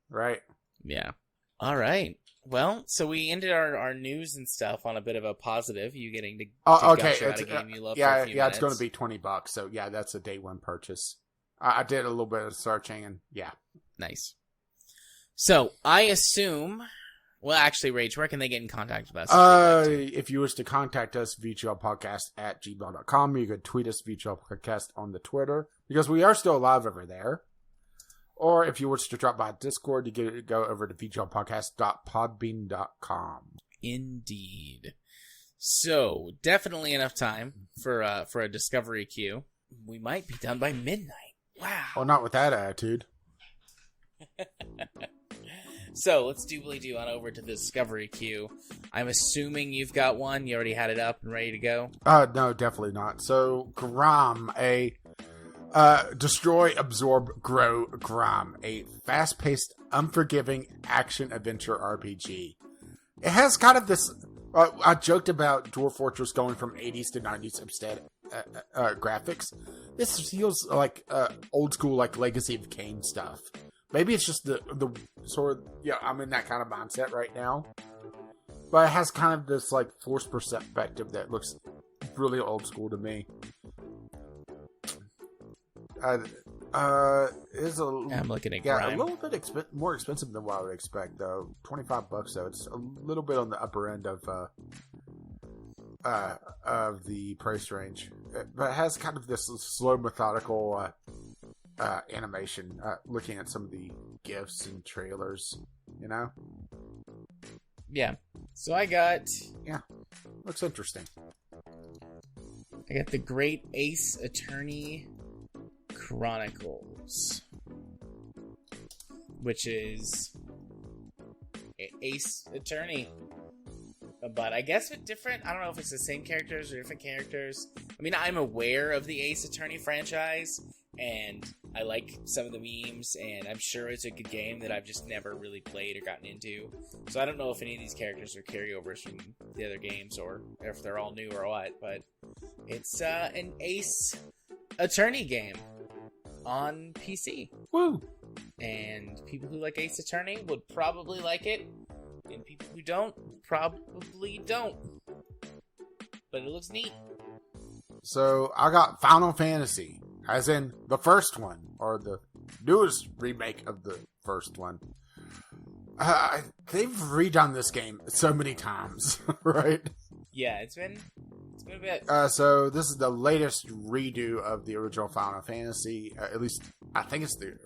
[SPEAKER 2] right?
[SPEAKER 1] Yeah. All right. Well, so we ended our news and stuff on a bit of a positive. You getting to gush out a game you love for a few minutes.
[SPEAKER 2] It's going to be $20. So yeah, that's a day one purchase. I did a little bit of searching and
[SPEAKER 1] Nice. So, I assume... Well, actually, Rage, where can they get in contact with us?
[SPEAKER 2] If you wish to contact us, vglpodcast@gmail.com. You could tweet us, vglpodcast, on the Twitter, because we are still alive over there. Or if you wish to drop by Discord, you can go over to vglpodcast.podbean.com.
[SPEAKER 1] Indeed. So, definitely enough time for a discovery queue. We might be done by midnight. Wow.
[SPEAKER 2] Well, not with that attitude.
[SPEAKER 1] So, let's doobly-doo on over to the discovery queue. I'm assuming you've got one. You already had it up and ready to go?
[SPEAKER 2] No, definitely not. So, Grom, Destroy, Absorb, Grow, Grom, a fast-paced, unforgiving action-adventure RPG. It has kind of this... I joked about Dwarf Fortress going from 80s to 90s instead graphics. This feels like old school, like Legacy of Kain stuff. Maybe it's just the sort of, I'm in that kind of mindset right now. But it has kind of this, like, forced perspective that looks really old school to me. Is
[SPEAKER 1] I'm looking at
[SPEAKER 2] a
[SPEAKER 1] Grime.
[SPEAKER 2] little bit more expensive than what I would expect, though. $25, though. It's a little bit on the upper end of the price range. But it has kind of this slow, methodical animation, looking at some of the GIFs and trailers,
[SPEAKER 1] Yeah. So I got
[SPEAKER 2] looks interesting.
[SPEAKER 1] I got the Great Ace Attorney Chronicles, which is Ace Attorney, but I guess with different, I don't know if it's the same characters or different characters. I mean, I'm aware of the Ace Attorney franchise, and I like some of the memes, and I'm sure it's a good game that I've just never really played or gotten into. So I don't know if any of these characters are carryovers from the other games, or if they're all new or what, but it's an Ace Attorney game on PC.
[SPEAKER 2] Woo!
[SPEAKER 1] And people who like Ace Attorney would probably like it, and people who don't probably don't. But it looks neat.
[SPEAKER 2] So I got Final Fantasy, as in the first one, or the newest remake of the first one. They've redone this game so many times, right?
[SPEAKER 1] Yeah, it's been a bit.
[SPEAKER 2] So this is the latest redo of the original Final Fantasy. At least I think it's the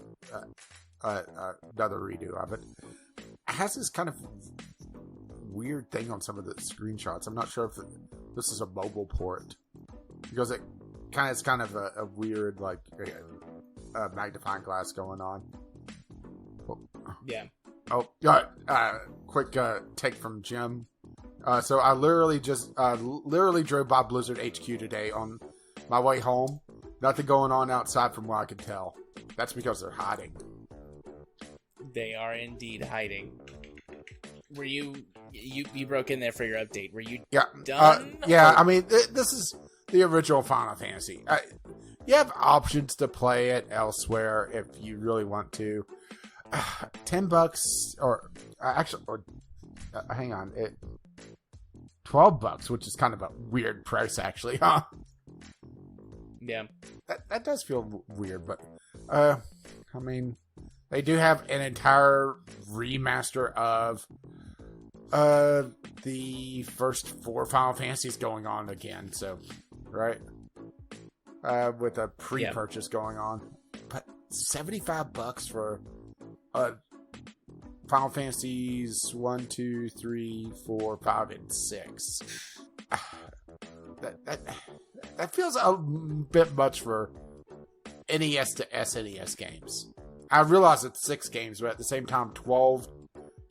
[SPEAKER 2] another redo of it. It has this kind of weird thing on some of the screenshots. I'm not sure if this is a mobile port, because it's kind of a weird, like, magnifying glass going on.
[SPEAKER 1] Yeah.
[SPEAKER 2] Oh, quick take from Jim. So I literally drove by Blizzard HQ today on my way home. Nothing going on outside from what I can tell. That's because they're hiding.
[SPEAKER 1] They are indeed hiding. Were you broke in there for your update? Were you done?
[SPEAKER 2] I mean, this is the original Final Fantasy. You have options to play it elsewhere if you really want to. $10, or hang on, $12, which is kind of a weird price, actually, huh?
[SPEAKER 1] Yeah.
[SPEAKER 2] That does feel weird, but I mean, they do have an entire remaster of the first 4 Final Fantasies going on again, so, right? With a pre-purchase going on. But $75 for Final Fantasies 1, 2, 3, 4, 5, and 6. That feels a bit much for NES to SNES games. I realize it's 6 games, but at the same time, 12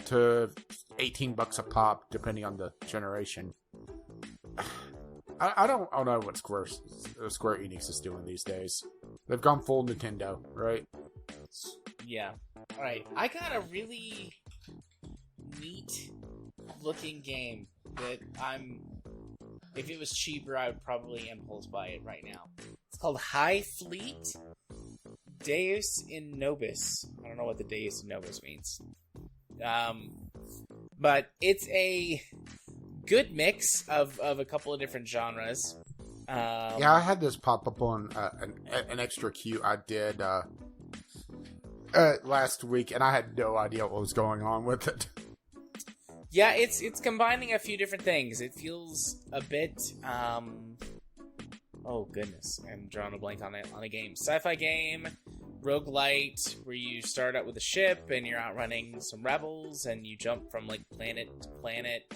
[SPEAKER 2] to $18 a pop, depending on the generation. I don't know what Square Enix is doing these days. They've gone full Nintendo, right?
[SPEAKER 1] Yeah. Alright, I got a really neat looking game that if it was cheaper, I would probably impulse buy it right now. It's called High Fleet Deus in Nobis. I don't know what the Deus in Nobis means. But it's a good mix of a couple of different genres.
[SPEAKER 2] I had this pop up on an extra queue I did last week, and I had no idea what was going on with it.
[SPEAKER 1] Yeah, it's combining a few different things. It feels a bit, oh goodness, I'm drawing a blank on a game. Sci-fi game, roguelite, where you start out with a ship and you're outrunning some rebels, and you jump from like planet to planet.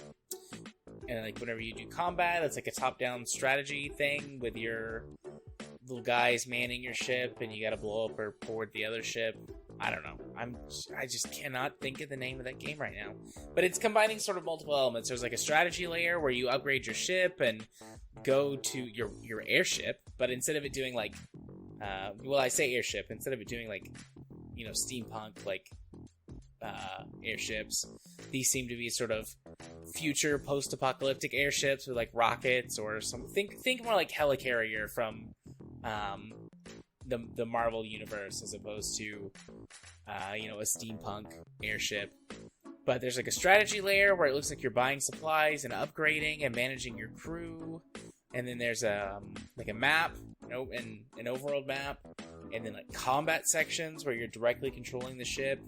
[SPEAKER 1] And like whenever you do combat, it's like a top-down strategy thing with your little guys manning your ship, and you got to blow up or board the other ship. I don't know. I just cannot think of the name of that game right now. But it's combining sort of multiple elements. There's like a strategy layer where you upgrade your ship and go to your airship, but instead of it doing like, well, I say airship, instead of it doing like, you know, steampunk like airships, these seem to be sort of future post-apocalyptic airships with like rockets or something. Think more like Helicarrier from the Marvel universe, as opposed to you know, a steampunk airship. But there's like a strategy layer where it looks like you're buying supplies and upgrading and managing your crew. And then there's like a map, an overworld map, and then like combat sections where you're directly controlling the ship.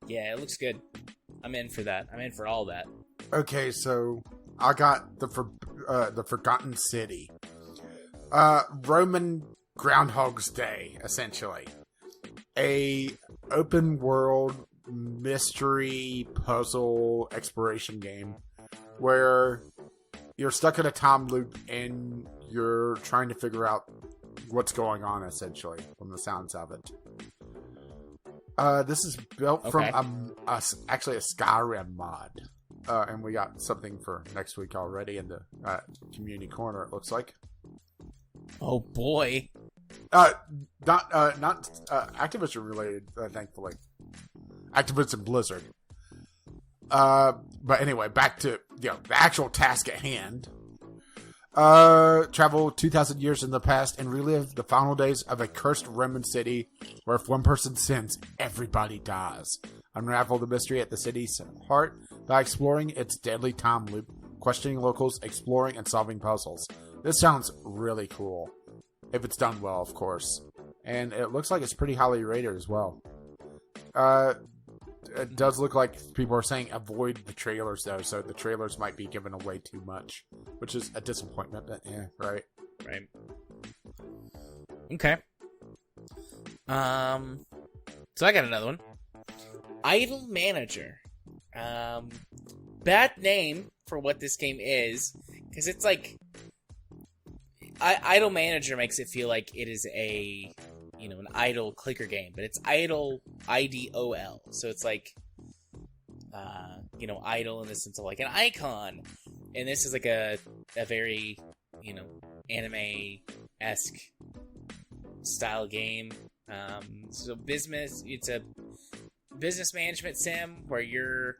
[SPEAKER 1] Yeah, it looks good. I'm in for that. I'm in for all that.
[SPEAKER 2] Okay, so I got the Forgotten City, Roman Groundhog's Day, essentially, a open world mystery puzzle exploration game where you're stuck in a time loop and you're trying to figure out what's going on, essentially, from the sounds of it. This is built from actually a Skyrim mod. And we got something for next week already in the community corner, it looks like.
[SPEAKER 1] Oh boy.
[SPEAKER 2] Not Activision related, thankfully. Activision Blizzard. But anyway, back to the actual task at hand. Travel 2,000 years in the past and relive the final days of a cursed Roman city where if one person sins, everybody dies. Unravel the mystery at the city's heart by exploring its deadly time loop, questioning locals, exploring, and solving puzzles. This sounds really cool. If it's done well, of course. And it looks like it's pretty highly rated as well. It does look like people are saying avoid the trailers, though, so the trailers might be giving away too much, which is a disappointment, but yeah, right.
[SPEAKER 1] Right. Okay. So I got another one. Idle Manager. Bad name for what this game is, because it's like... Idle Manager makes it feel like it is a... an idle clicker game, but it's idle, IDOL. So it's like, idle in the sense of like an icon. And this is like a very, anime-esque style game. So it's a business management sim where you're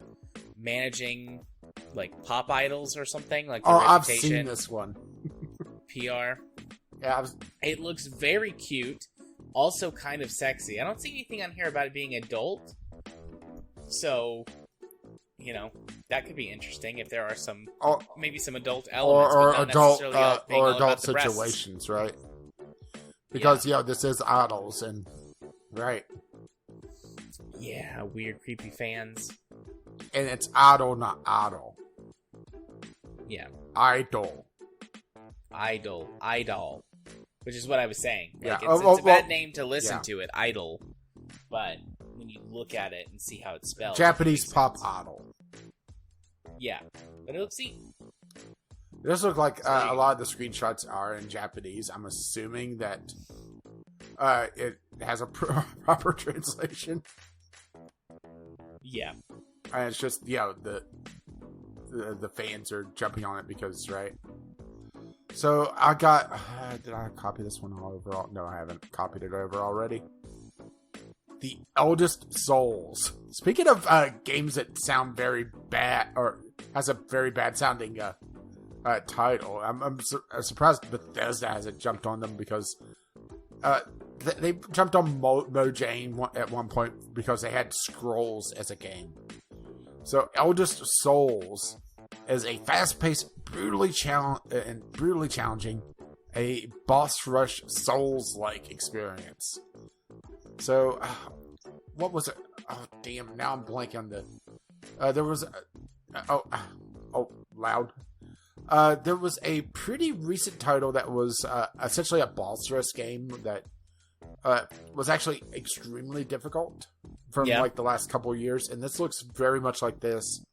[SPEAKER 1] managing like pop idols or something. Like
[SPEAKER 2] I've seen this one.
[SPEAKER 1] PR.
[SPEAKER 2] Yeah,
[SPEAKER 1] It looks very cute. Also kind of sexy. I don't see anything on here about it being adult. So, that could be interesting if there are maybe some adult elements,
[SPEAKER 2] or
[SPEAKER 1] but not
[SPEAKER 2] adult situations, right? Because this is idols, and right.
[SPEAKER 1] Yeah, weird, creepy fans.
[SPEAKER 2] And it's idol, not idol.
[SPEAKER 1] Yeah.
[SPEAKER 2] Idol.
[SPEAKER 1] Which is what I was saying. Like,
[SPEAKER 2] yeah.
[SPEAKER 1] It's a bad name to listen to it, idol. But when you look at it and see how it's spelled...
[SPEAKER 2] Japanese pop idol.
[SPEAKER 1] Yeah. But it looks neat.
[SPEAKER 2] It does look like a lot of the screenshots are in Japanese. I'm assuming that it has a proper translation.
[SPEAKER 1] Yeah.
[SPEAKER 2] And it's just, the fans are jumping on it because, right? So I got... did I copy this one over? No, I haven't copied it over already. The Eldest Souls. Speaking of games that sound very bad, or has a very bad sounding title, I'm surprised Bethesda hasn't jumped on them because they jumped on Mojang at one point because they had Scrolls as a game. So Eldest Souls is a fast-paced, brutally challenging, a boss rush Souls-like experience. So, what was it? Oh, damn. Now I'm blanking on the... there was... loud. There was a pretty recent title that was essentially a boss rush game that was actually extremely difficult from like the last couple of years, and this looks very much like this,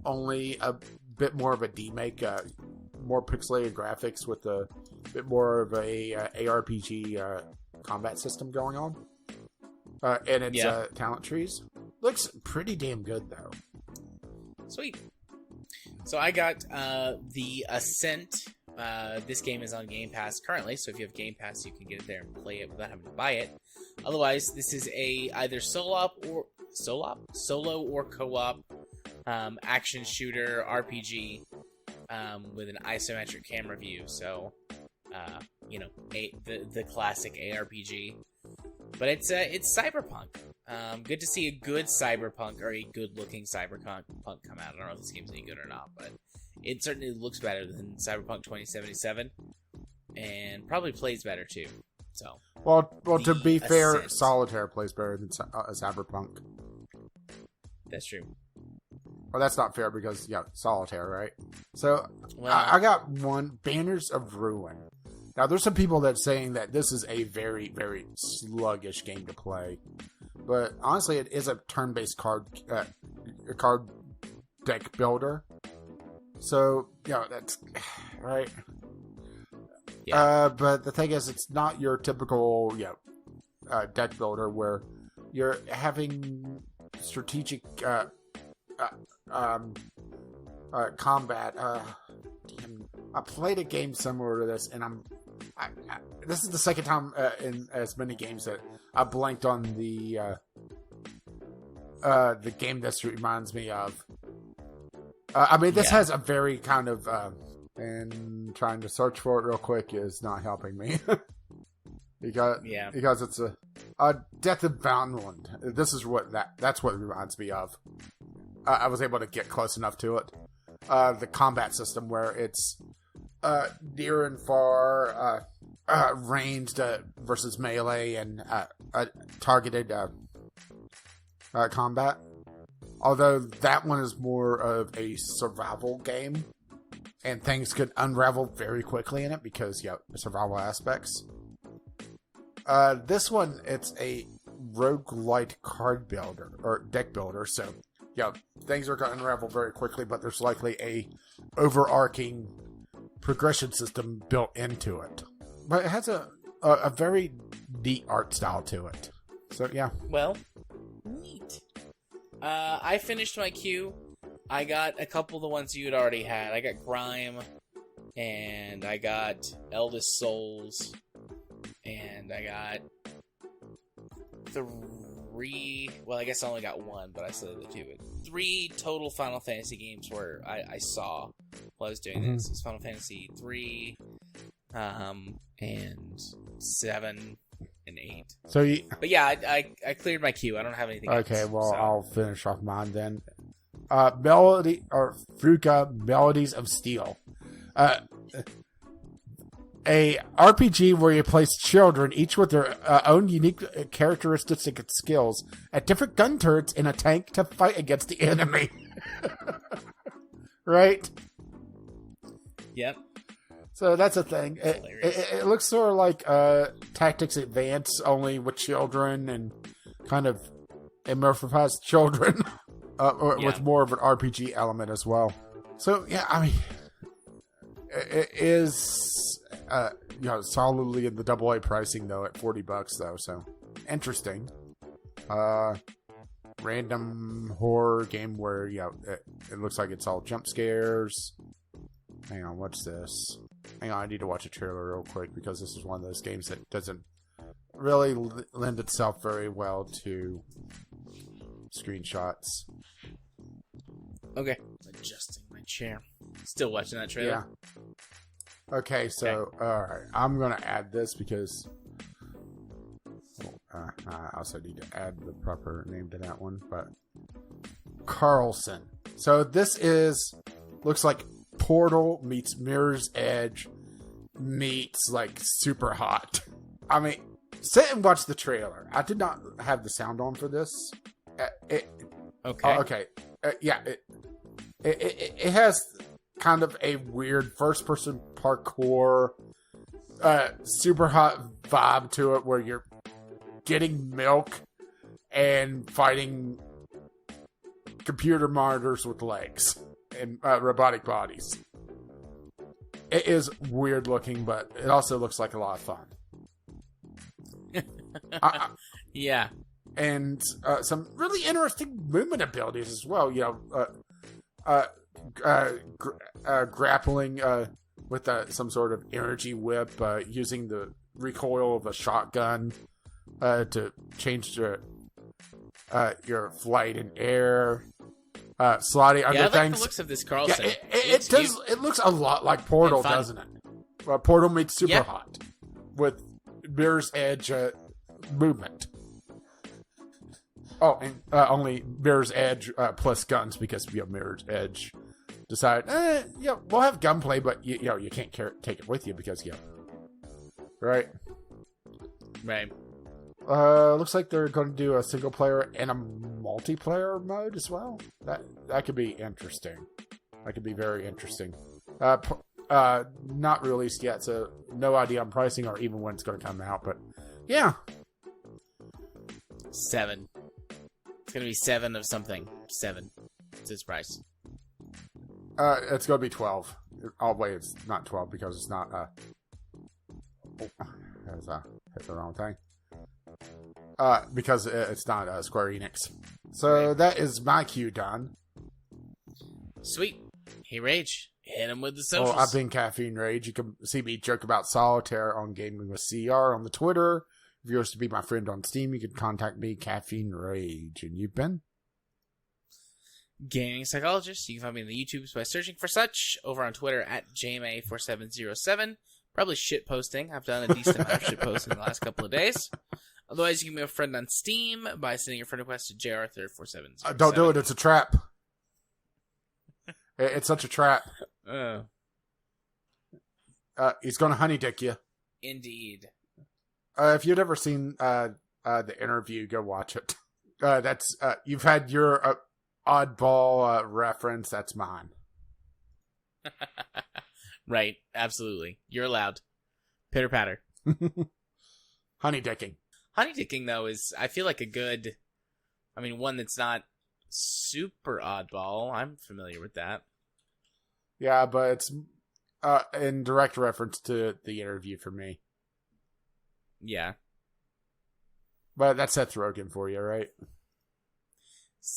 [SPEAKER 2] only a bit more of a demake, more pixelated graphics with a bit more of a ARPG combat system going on, and its talent trees. Looks pretty damn good though.
[SPEAKER 1] Sweet. So I got the Ascent. This game is on Game Pass currently, so if you have Game Pass, you can get it there and play it without having to buy it. Otherwise, this is a either solo or co-op action shooter RPG with an isometric camera view. So, the classic ARPG. But it's cyberpunk. Good to see a good cyberpunk, or a good-looking cyberpunk come out. I don't know if this game's any good or not, but it certainly looks better than Cyberpunk 2077, and probably plays better too. So,
[SPEAKER 2] well, to be fair, Solitaire plays better than Cyberpunk.
[SPEAKER 1] That's true.
[SPEAKER 2] Well, that's not fair because Solitaire, right? So, I got one, Banners of Ruin. Now, there's some people that are saying that this is a very, very sluggish game to play. But honestly, it is a turn-based card deck builder. So, that's right. Yeah. But the thing is, it's not your typical deck builder where you're having strategic combat. Damn, I played a game similar to this, and this is the second time in as many games that I blanked on the game this reminds me of. This has a very kind of and trying to search for it real quick is not helping me because it's a Death of Boundland. This is that's what it reminds me of. I was able to get close enough to it. The combat system where it's near and far, ranged versus melee and targeted combat. Although that one is more of a survival game, and things could unravel very quickly in it because survival aspects. This one, it's a roguelite card builder or deck builder, so things are going to unravel very quickly, but there's likely a overarching progression system built into it. But it has a very neat art style to it. So, yeah.
[SPEAKER 1] Well, neat. I finished my queue. I got a couple of the ones you had already had. I got Grime, and I got Eldest Souls, and I got 3... Well, I guess I only got one, but I still had the two. 3 total Final Fantasy games where I saw while I was doing this. It's Final Fantasy 3, and 7, and 8. But yeah, I cleared my queue. I don't have anything else.
[SPEAKER 2] Okay, well, I'll finish off mine then. Fuka Melodies of Steel. A RPG where you place children, each with their own unique characteristics and skills, at different gun turrets in a tank to fight against the enemy. Right?
[SPEAKER 1] Yep.
[SPEAKER 2] So that's a thing. It looks sort of like Tactics Advance, only with children and kind of amorphized children, with more of an RPG element as well. So yeah, it is solidly in the AA pricing though at $40 though. So interesting. Random horror game where it looks like it's all jump scares. Hang on, what's this? Hang on, I need to watch a trailer real quick because this is one of those games that doesn't really lend itself very well to screenshots.
[SPEAKER 1] Okay. Adjusting my chair. Still watching that trailer?
[SPEAKER 2] Yeah. Okay, so, alright. I'm going to add this because I also need to add the proper name to that one, but Carlson. So this looks like Portal meets Mirror's Edge meets like Super Hot. sit and watch the trailer. I did not have the sound on for this.
[SPEAKER 1] Okay.
[SPEAKER 2] Okay. Yeah. It has kind of a weird first-person parkour, super hot vibe to it, where you're getting milk and fighting computer monitors with legs and robotic bodies. It is weird looking, but it also looks like a lot of fun.
[SPEAKER 1] Yeah.
[SPEAKER 2] And some really interesting movement abilities as well. You know, grappling with some sort of energy whip, using the recoil of a shotgun to change your flight in air. Sliding under
[SPEAKER 1] I like
[SPEAKER 2] things.
[SPEAKER 1] the looks of this Carlson.
[SPEAKER 2] Yeah, it does. It looks a lot like Portal, doesn't it? Portal meets Super Hot with Mirror's Edge movement. Oh, and only Mirror's Edge plus guns, because Mirror's Edge decided, we'll have gunplay, but you can't take it with you because right. Looks like they're going to do a single player and a multiplayer mode as well. That could be interesting. That could be very interesting. Not released yet, so no idea on pricing or even when it's going to come out. But yeah,
[SPEAKER 1] 7. It's going to be 7 of something. 7. It's its price.
[SPEAKER 2] It's going to be 12. Oh wait, it's not 12 because it's not. Hit the wrong thing. Because it's not Square Enix. So that is my cue done.
[SPEAKER 1] Sweet. Hey, Rage. Hit him with the socials.
[SPEAKER 2] Well, I've been Caffeine Rage. You can see me joke about Solitaire on Gaming with CR on the Twitter. If you wish to be my friend on Steam, you can contact me, Caffeine Rage. And you've been?
[SPEAKER 1] Gaming Psychologist. You can find me on the YouTubes by searching for such. Over on Twitter at JMA4707. Probably shit posting. I've done a decent amount of shit posting in the last couple of days. Otherwise, you can be a friend on Steam by sending your friend request to JR3477.
[SPEAKER 2] Don't do it. It's a trap. It's such a trap. He's going to honey dick you.
[SPEAKER 1] Indeed.
[SPEAKER 2] If you've never seen the interview, go watch it. That's you've had your oddball reference. That's mine.
[SPEAKER 1] Right. Absolutely. You're allowed. Pitter patter.
[SPEAKER 2] Honey dicking.
[SPEAKER 1] Honey dicking, though, is, I feel like, a good, one that's not super oddball. I'm familiar with that.
[SPEAKER 2] Yeah, but it's in direct reference to the interview for me.
[SPEAKER 1] Yeah.
[SPEAKER 2] But that's Seth Rogen for you, right?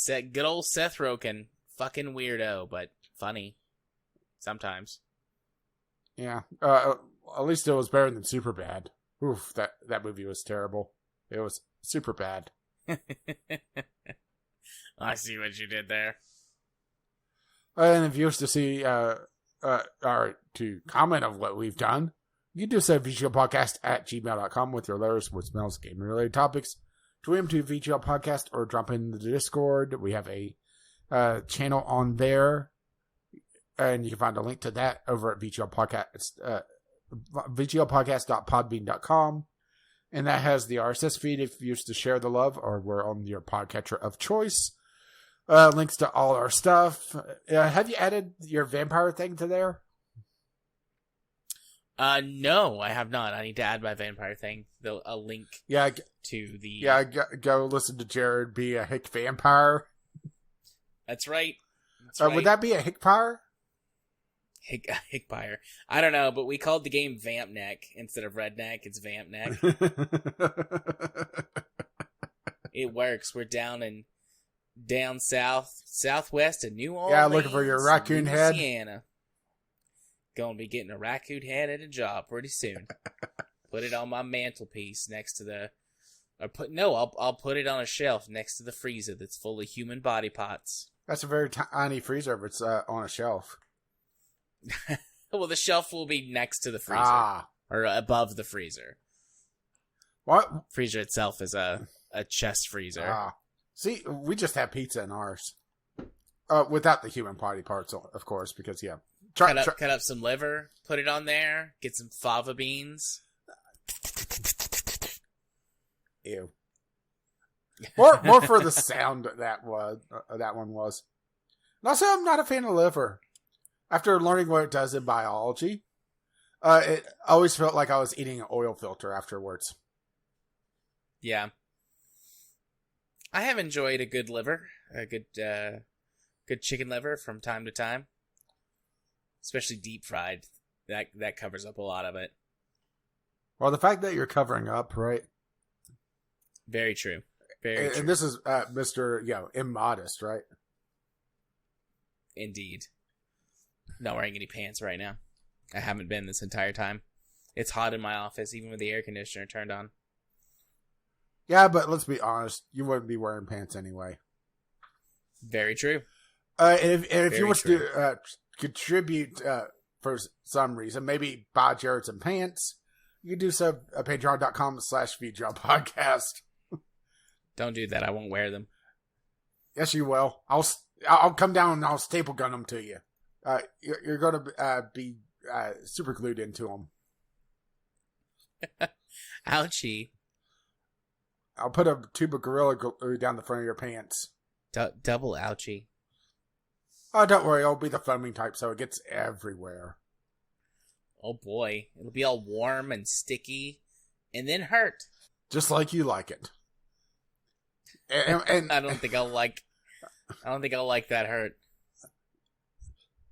[SPEAKER 1] Good old Seth Rogen. Fucking weirdo, but funny. Sometimes.
[SPEAKER 2] Yeah. At least it was better than Superbad. Oof, that movie was terrible. It was super bad.
[SPEAKER 1] I see what you did there.
[SPEAKER 2] And if you wish to see, or to comment on what we've done, you can do so at VGLpodcast@gmail.com with your letters, voicemails, game-related topics. Tweet them to VGL Podcast or drop in the Discord. We have a channel on there, and you can find a link to that over at VGL Podcast. VGLpodcast.podbean.com. And that has the RSS feed if you used to share the love, or we're on your podcatcher of choice. Links to all our stuff. Have you added your vampire thing to there?
[SPEAKER 1] No, I have not. I need to add my vampire thing. A link to the...
[SPEAKER 2] Yeah, go listen to Jared be a hick vampire.
[SPEAKER 1] That's right.
[SPEAKER 2] Would that be a hickpire?
[SPEAKER 1] Hickpire. I don't know, but we called the game Vamp Neck instead of Redneck. It's Vamp Neck. It works. We're down southwest of New Orleans.
[SPEAKER 2] Yeah, looking for your raccoon
[SPEAKER 1] Louisiana.
[SPEAKER 2] head.
[SPEAKER 1] Gonna be getting a raccoon head at a job pretty soon. Put it on my mantelpiece next to the... I'll put it on a shelf next to the freezer that's full of human body parts.
[SPEAKER 2] That's a very tiny freezer if it's on a shelf.
[SPEAKER 1] Well, the shelf will be next to the freezer. Or above the freezer.
[SPEAKER 2] What?
[SPEAKER 1] Freezer itself is a chest freezer.
[SPEAKER 2] See, we just have pizza in ours. Without the human body parts, of course, because, yeah.
[SPEAKER 1] Cut up some liver, put it on there, get some fava beans.
[SPEAKER 2] Ew. More for the sound that one was. And also, I'm not a fan of liver. After learning what it does in biology, it always felt like I was eating an oil filter afterwards.
[SPEAKER 1] Yeah. I have enjoyed a good liver, a good chicken liver from time to time, especially deep fried. That covers up a lot of it.
[SPEAKER 2] Well, the fact that you're covering up, right?
[SPEAKER 1] Very true. Very true.
[SPEAKER 2] And this is Mr. Immodest, right?
[SPEAKER 1] Indeed. Not wearing any pants right now. I haven't been this entire time. It's hot in my office, even with the air conditioner turned on.
[SPEAKER 2] Yeah, but let's be honest. You wouldn't be wearing pants anyway.
[SPEAKER 1] Very true.
[SPEAKER 2] If you wish to contribute for some reason, maybe buy Jared some pants, you can do so at patreon.com/VDrawPodcast.
[SPEAKER 1] Don't do that. I won't wear them.
[SPEAKER 2] Yes, you will. I'll come down and I'll staple gun them to you. You're going to be super glued into them.
[SPEAKER 1] Ouchie.
[SPEAKER 2] I'll put a tube of Gorilla Glue down the front of your pants.
[SPEAKER 1] Double ouchie.
[SPEAKER 2] Oh, don't worry. It'll be the foaming type, so it gets everywhere.
[SPEAKER 1] Oh, boy. It'll be all warm and sticky and then hurt.
[SPEAKER 2] Just like you like it. And
[SPEAKER 1] I don't think I'll like that hurt.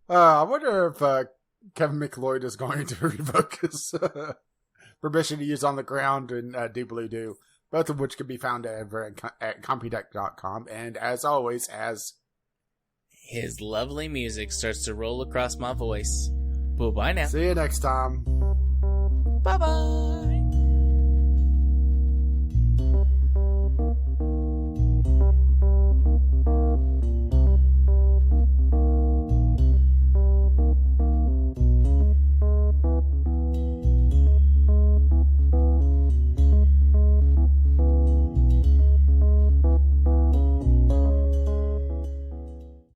[SPEAKER 2] I wonder if Kevin McLeod is going to revoke his permission to use On the Ground and Doobly Doo, both of which can be found at Computech.com. And as always, as
[SPEAKER 1] his lovely music starts to roll across my voice. Bye-bye now.
[SPEAKER 2] See you next time.
[SPEAKER 1] Bye-bye.